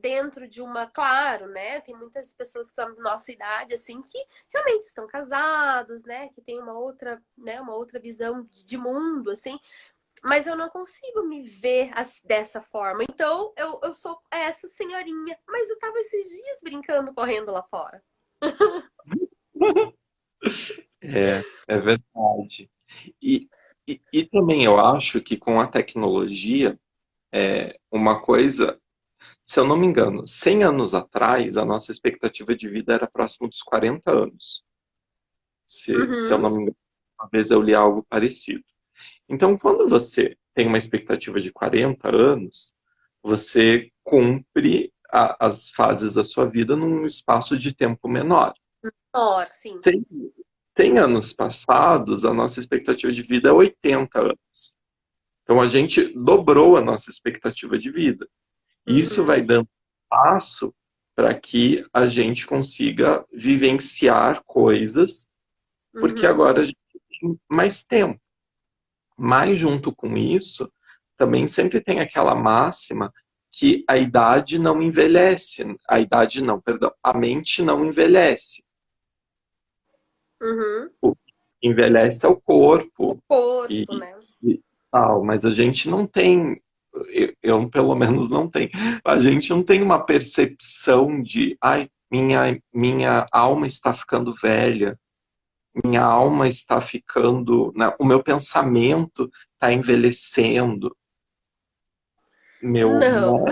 dentro de uma, claro, né? Tem muitas pessoas com a nossa idade, assim, que realmente estão casados, né? Que tem uma outra, né? Uma outra visão de mundo, assim. Mas eu não consigo me ver dessa forma. Então, eu sou essa senhorinha. Mas eu tava esses dias brincando, correndo lá fora. é verdade. E, e também eu acho que com a tecnologia, uma coisa, se eu não me engano, 100 anos atrás, a nossa expectativa de vida era próximo dos 40 anos. Se eu Uhum, não me engano, uma vez eu li algo parecido. Então, quando você tem uma expectativa de 40 anos, você cumpre as fases da sua vida num espaço de tempo menor. sim. 100, 100 anos passados, a nossa expectativa de vida é 80 anos. Então, a gente dobrou a nossa expectativa de vida. Isso vai Uhum, dando espaço para que a gente consiga vivenciar coisas, porque uhum, agora a gente tem mais tempo. Mas, junto com isso, também sempre tem aquela máxima que a idade não envelhece. A idade não, perdão, a mente não envelhece. uhum. O que envelhece é o O corpo e, corpo, né? e tal, mas a gente não tem, eu pelo menos não tenho, a gente não tem uma percepção de, ai, minha alma está ficando velha, minha alma está ficando, né, o meu pensamento está envelhecendo, meu, Não. né,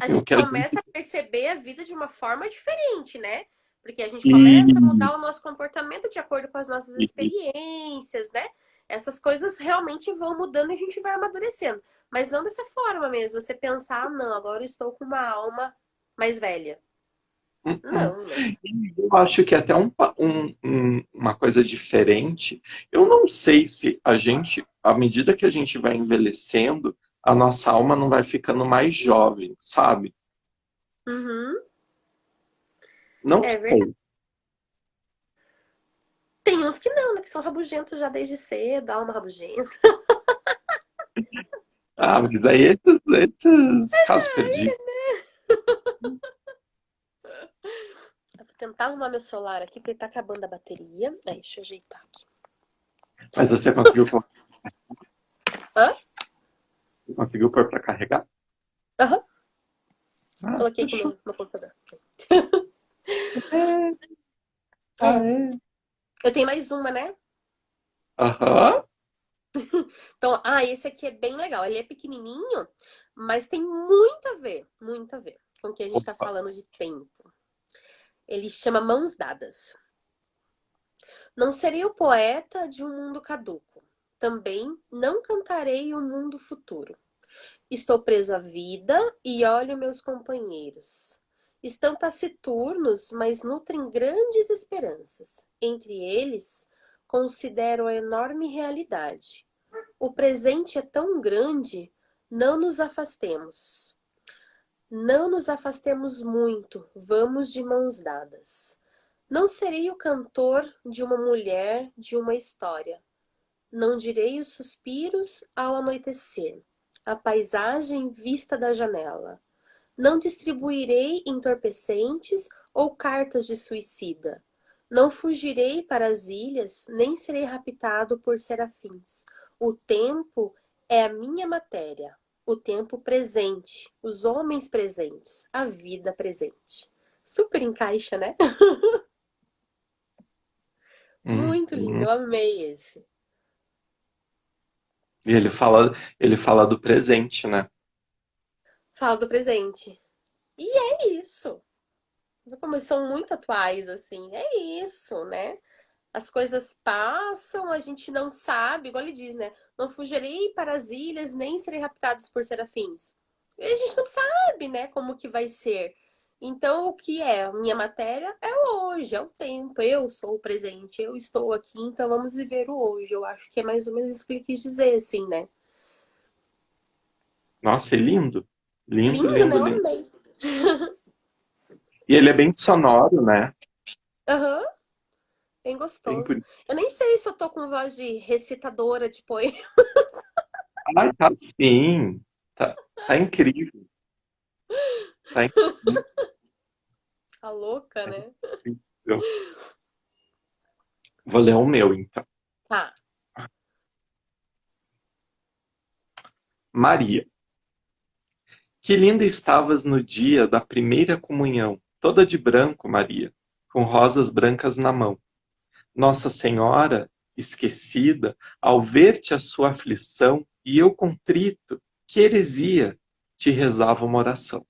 A o gente que a começa gente... a perceber a vida de uma forma diferente, né? Porque a gente começa a E, mudar o nosso comportamento de acordo com as nossas experiências, né? Essas coisas realmente vão mudando e a gente vai amadurecendo. Mas não dessa forma mesmo. Você pensar, ah, não, agora eu estou com uma alma mais velha. Não, né? eu acho que é até uma coisa diferente. Eu não sei se a gente, à medida que a gente vai envelhecendo, a nossa alma não vai ficando mais jovem, sabe? Uhum, Não é verdade. sei. Tem uns que não, né? Que são rabugentos já desde cedo, alma rabugenta. Ah, mas aí esses casos perdidos. Eu vou tentar arrumar meu celular aqui, porque tá acabando a bateria. Aí, deixa eu ajeitar aqui. Mas Hã? você conseguiu pôr para carregar? Aham. Ah, Coloquei com o fechou. meu computador. É, É. é. Eu tenho mais uma, né? Aham. Então, esse aqui é bem legal. Ele é pequenininho, mas tem muito a ver com o que a gente tá Opa. falando de tempo. Ele chama Mãos Dadas. Não serei o poeta de um mundo caduco. Também não cantarei o mundo futuro. Estou preso à vida e olho meus companheiros. Estão taciturnos, mas nutrem grandes esperanças. Entre eles, considero a enorme realidade. O presente é tão grande, não nos afastemos. Não nos afastemos muito, vamos de mãos dadas. Não serei o cantor de uma mulher, de uma história. Não direi os suspiros ao anoitecer, a paisagem vista da janela. Não distribuirei entorpecentes ou cartas de suicida. Não fugirei para as ilhas, nem serei raptado por serafins. O tempo é a minha matéria, o tempo presente, os homens presentes, a vida presente. Super encaixa, né? Muito lindo, Uhum. eu amei esse. E ele fala do presente, né? Fala do presente. E é isso. Como eles são muito atuais, assim. É isso, né? As coisas passam, a gente não sabe, igual ele diz, né? Não fugirei para as ilhas, nem serei raptados por serafins. E a gente não sabe, né, como que vai ser. Então, o que é a minha matéria é o hoje, é o tempo. Eu sou o presente, eu estou aqui, então vamos viver o hoje. Eu acho que é mais ou menos isso que ele quis dizer, assim, né? Nossa, é lindo. Lindo, Lindo, né? lindo, Eu lindo. amei. E ele é bem sonoro, né? Aham, bem Bem gostoso. bonito. Eu nem sei se eu tô com voz de recitadora de poema. Ai, tá sim. Tá incrível. Tá Tá louca, né? incrível. Vou ler o meu, então. Tá. Maria, que linda estavas no dia da primeira comunhão, toda de branco, Maria, com rosas brancas na mão. Nossa Senhora, esquecida, ao ver-te a sua aflição, e eu contrito, que heresia, te rezava uma oração.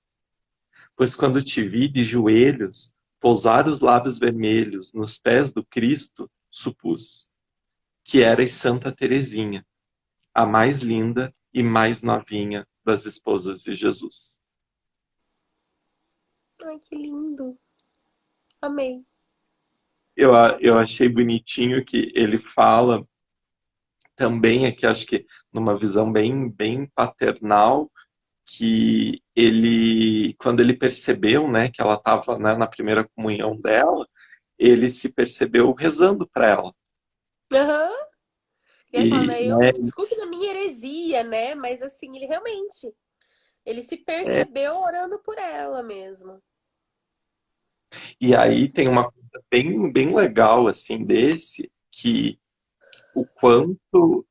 Pois quando te vi de joelhos, pousar os lábios vermelhos nos pés do Cristo, supus que eras Santa Teresinha, a mais linda e mais novinha das esposas de Jesus. Ai, que lindo. Amei. Eu achei bonitinho que ele fala também aqui, acho que numa visão bem paternal, que ele, quando ele percebeu, né, que ela estava, né, na primeira comunhão dela, ele se percebeu rezando para ela. Aham. E ele fala, E, né? Eu né, me desculpe da minha heresia, né? Mas assim, ele realmente, ele se é, percebeu orando por ela mesmo. e aí tem uma coisa bem legal assim desse, que o quanto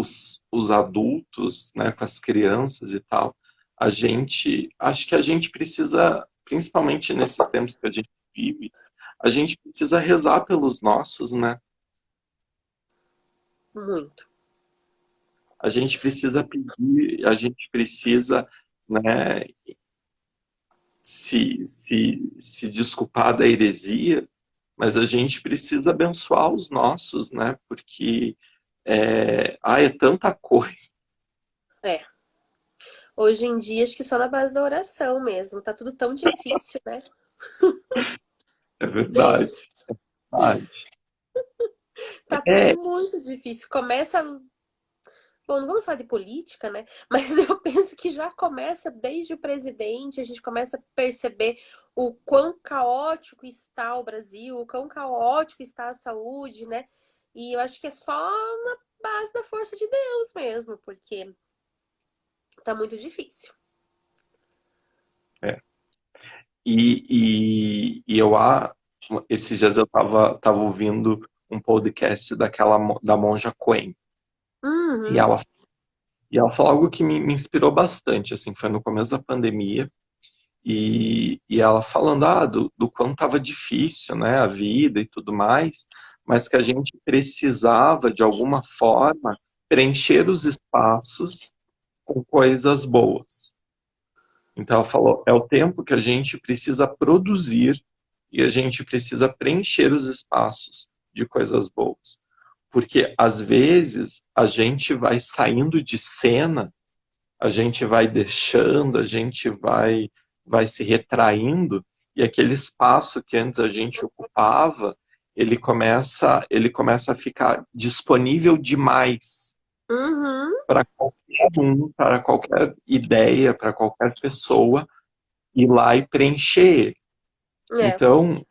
os adultos, né, com as crianças e tal, acho que a gente precisa, principalmente nesses tempos que a gente vive, a gente precisa rezar pelos nossos, né? Muito. A gente precisa pedir, a gente precisa, né, se desculpar da heresia, mas a gente precisa abençoar os nossos, né? Porque é tanta coisa. É. Hoje em dia, acho que só na base da oração mesmo. Tá tudo tão difícil, né? É verdade. Verdade. Tá tudo É, muito difícil. Começa. Bom, não vamos falar de política, né? Mas eu penso que já começa desde o presidente, a gente começa a perceber o quão caótico está o Brasil, o quão caótico está a saúde, né? E eu acho que é só na base da força de Deus mesmo, porque tá muito difícil. é. Esses dias eu tava ouvindo um podcast da Monja Coen. E Uhum, ela, e ela falou algo que me inspirou bastante, assim, foi no começo da pandemia. E ela falando do quanto estava difícil, né, a vida e tudo mais, mas que a gente precisava, de alguma forma, preencher os espaços com coisas boas. Então ela falou, é o tempo que a gente precisa produzir e a gente precisa preencher os espaços de coisas boas. Porque às vezes a gente vai saindo de cena, a gente vai deixando, vai se retraindo, e aquele espaço que antes a gente ocupava, ele começa a ficar disponível demais uhum, para qualquer um, para qualquer ideia, para qualquer pessoa ir lá e preencher ele. é, Então,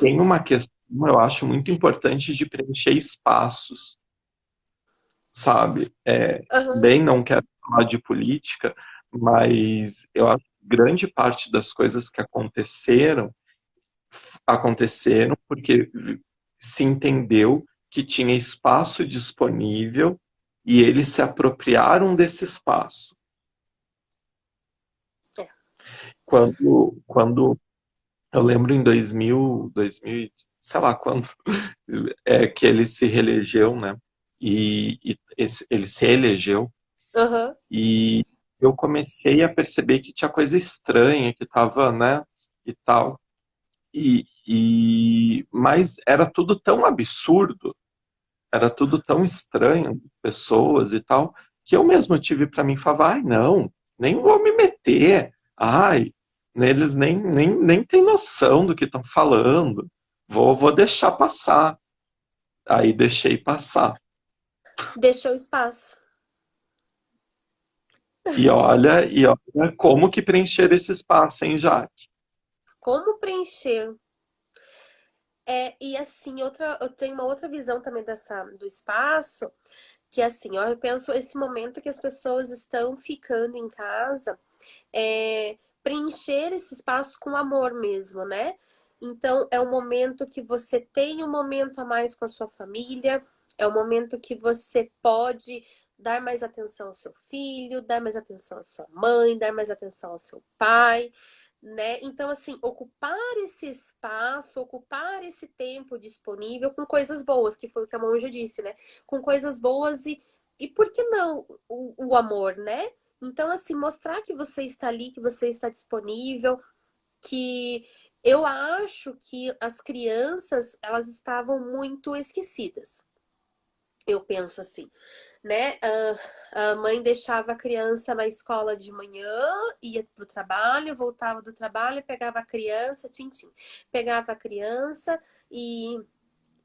tem uma questão, eu acho, muito importante de preencher espaços, sabe? uhum, Bem, não quero falar de política, mas eu acho que grande parte das coisas que aconteceram porque se entendeu que tinha espaço disponível e eles se apropriaram desse espaço. é, Quando eu lembro em 2000, sei lá quando, que ele se reelegeu, né? Ele se elegeu uhum, e eu comecei a perceber que tinha coisa estranha, que tava, né? E tal. Mas era tudo tão absurdo, era tudo tão estranho, pessoas e tal, que eu mesmo tive para mim falar, ai, não, nem vou me meter. Ai, Eles nem têm noção do que estão falando. Vou deixar passar. Aí deixei passar. Deixou espaço. E olha como que preencher esse espaço, hein, Jaque? Como preencher? E assim, eu tenho uma outra visão também do espaço, que assim, ó, eu penso esse momento que as pessoas estão ficando em casa, preencher esse espaço com amor mesmo, né? Então, é um momento que você tem um momento a mais com a sua família, é um momento que você pode dar mais atenção ao seu filho, dar mais atenção à sua mãe, dar mais atenção ao seu pai, né? Então, assim, ocupar esse espaço, ocupar esse tempo disponível com coisas boas, que foi o que a Monja disse, né? Com coisas boas e por que não o amor, né? Então, assim, mostrar que você está ali, que você está disponível, que eu acho que as crianças, elas estavam muito esquecidas. Eu penso assim, né? A mãe deixava a criança na escola de manhã, ia pro trabalho, voltava do trabalho, pegava a criança, tintim, pegava a criança e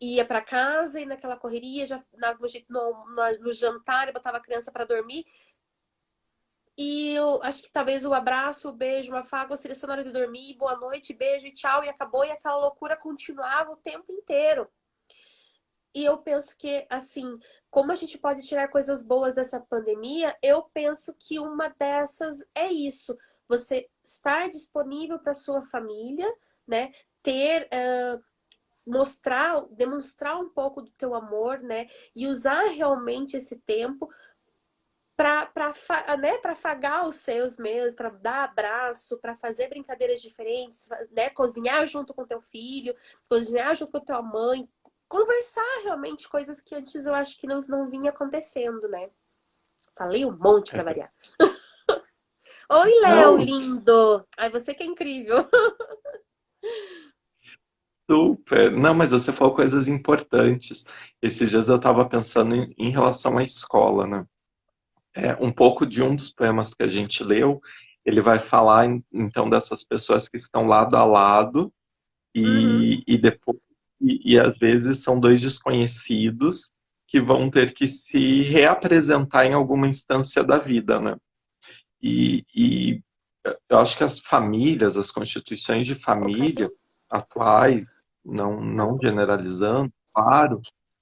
ia para casa e naquela correria já dava um jeito no jantar e botava a criança para dormir. E eu acho que talvez o abraço, o beijo, uma afago seria só na hora de dormir, boa noite, beijo e tchau, e acabou, e aquela loucura continuava o tempo inteiro. E eu penso que, assim, como a gente pode tirar coisas boas dessa pandemia, eu penso que uma dessas é isso. Você estar disponível para sua família, né? Ter, demonstrar um pouco do teu amor, né? E usar realmente esse tempo para né, para afagar os seus mesmos, para dar abraço, para fazer brincadeiras diferentes, né? Cozinhar junto com teu filho, cozinhar junto com tua mãe, conversar realmente coisas que antes eu acho que não vinha acontecendo, né? Falei um monte É, para variar. Oi, Léo, não, lindo! Ai, você que é incrível. super. Não, mas você falou coisas importantes. Esses dias eu estava pensando em relação à escola, né? Um pouco de um dos poemas que a gente leu, ele vai falar então dessas pessoas que estão lado a lado Uhum, e depois e às vezes são dois desconhecidos que vão ter que se reapresentar em alguma instância da vida, né? E eu acho que as famílias, as constituições de família colocaria? atuais, não generalizando, claro,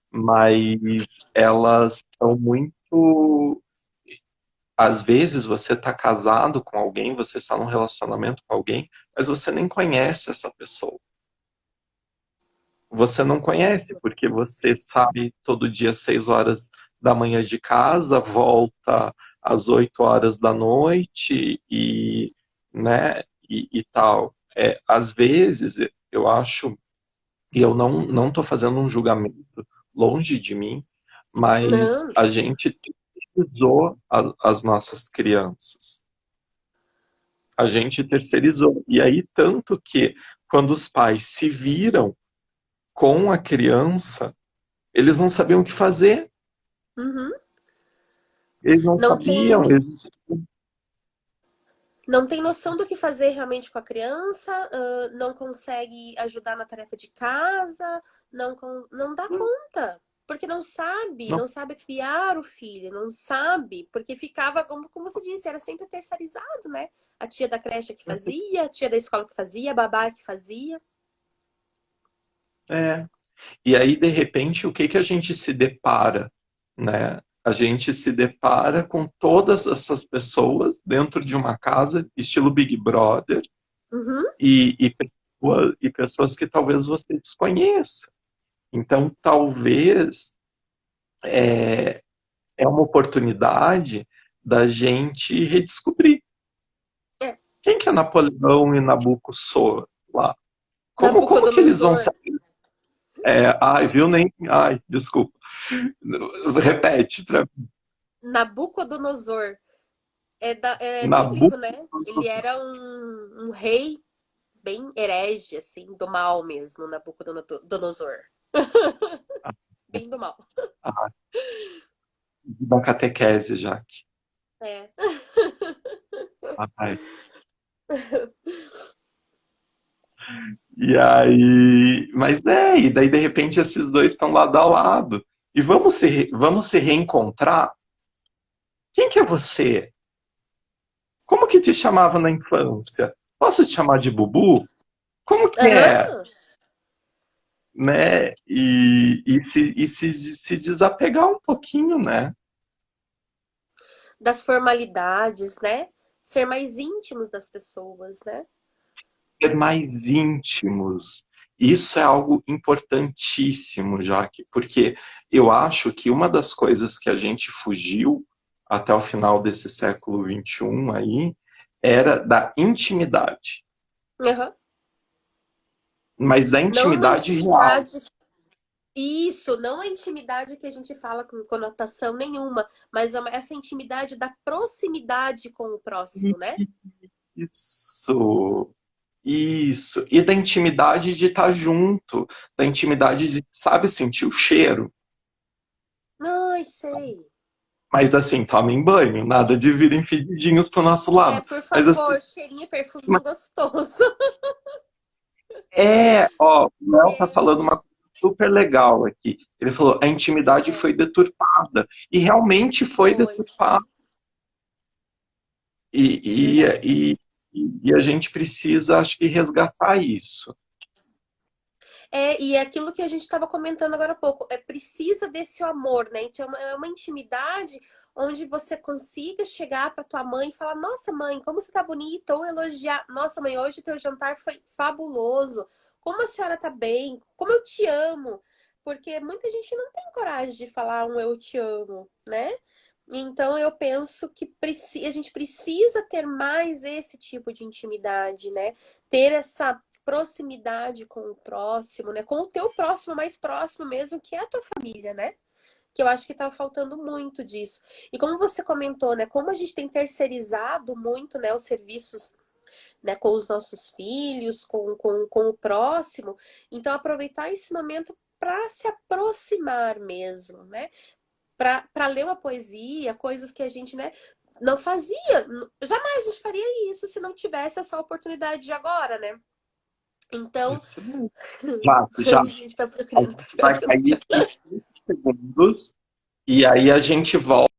mas elas são muito. Às vezes você está casado com alguém, você está num relacionamento com alguém, mas você nem conhece essa pessoa. Você não conhece, porque você sai todo dia às 6 horas da manhã de casa, volta às 8 horas da noite né, e tal. Às vezes, eu acho, e eu não estou fazendo um julgamento longe de mim, mas Não, a gente terceirizou as nossas crianças. A gente terceirizou. E aí, tanto que quando os pais se viram com a criança, eles não sabiam o que fazer, uhum. eles não Não tem, sabiam, não tem noção do que fazer realmente com a criança, não consegue ajudar na tarefa de casa, não dá conta. Porque não, não sabe criar o filho, não sabe, porque ficava, como você disse, era sempre terceirizado, né? A tia da creche que fazia, a tia da escola que fazia, a babá que fazia. é. E aí, de repente, o que que a gente se depara, né? A gente se depara com todas essas pessoas dentro de uma casa, estilo Big Brother, Uhum, e pessoas que talvez você desconheça. Então, talvez é, é uma oportunidade da gente redescobrir é. quem que é Napoleão e Nabucodonosor lá. Como que eles vão Nabucodonosor. se. Ai, viu? Nem. Ai, desculpa. Repete pra mim. Nabucodonosor. É bíblico, né? Ele Nabucodonosor. era um rei bem herege, assim, do mal mesmo, Nabucodonosor. Bem do mal. Ah, da catequese, Jaque. É. Ai. E aí, mas e daí de repente esses dois estão lado a lado. E vamos se reencontrar? Quem que é você? Como que te chamava na infância? Posso te chamar de Bubu? Como que é? Aham. Né? Se desapegar um pouquinho, né? Das formalidades, né? Ser mais íntimos das pessoas, né? Ser mais íntimos. Isso é algo importantíssimo, Jaque, porque eu acho que uma das coisas que a gente fugiu até o final desse século XXI aí era da intimidade, Aham. mas da Não uma intimidade real. intimidade. Isso, não a intimidade que a gente fala com conotação nenhuma, mas essa intimidade da proximidade com o próximo, né? Isso, isso. E da intimidade de estar junto, da intimidade de, sabe, sentir o cheiro. Ai, sei. Mas assim, tomem banho, nada de virem fedidinhos pro nosso É, lado. por Mas assim, favor, cheirinho e perfuminho gostoso. ó, o Léo tá É, falando uma coisa super legal aqui. Ele falou, a intimidade é, foi deturpada. E realmente foi foi, deturpada. E, verdade. e, e a gente precisa, acho que, resgatar isso. É, e é aquilo que a gente estava comentando agora há pouco, é precisa desse amor, né? Então é uma intimidade onde você consiga chegar para tua mãe e falar: "Nossa, mãe, como você tá bonita", ou elogiar: "Nossa, mãe, hoje o teu jantar foi fabuloso. Como a senhora tá bem? Como eu te amo". Porque muita gente não tem coragem de falar um eu te amo, né? Então eu penso que a gente precisa ter mais esse tipo de intimidade, né? Ter essa proximidade com o próximo, né? Com o teu próximo mais próximo mesmo, que é a tua família, né? Que eu acho que tá faltando muito disso. E como você comentou, né? Como a gente tem terceirizado muito, né? Os serviços, né? Com os nossos filhos, com o próximo. Então aproveitar esse momento para se aproximar mesmo, né? Para ler uma poesia, coisas que a gente, né, não fazia. Jamais a gente faria isso se não tivesse essa oportunidade de agora, né? Então, Isso mesmo. Já, a gente tá a procurando. gente vai cair em 5 segundos e aí a gente volta.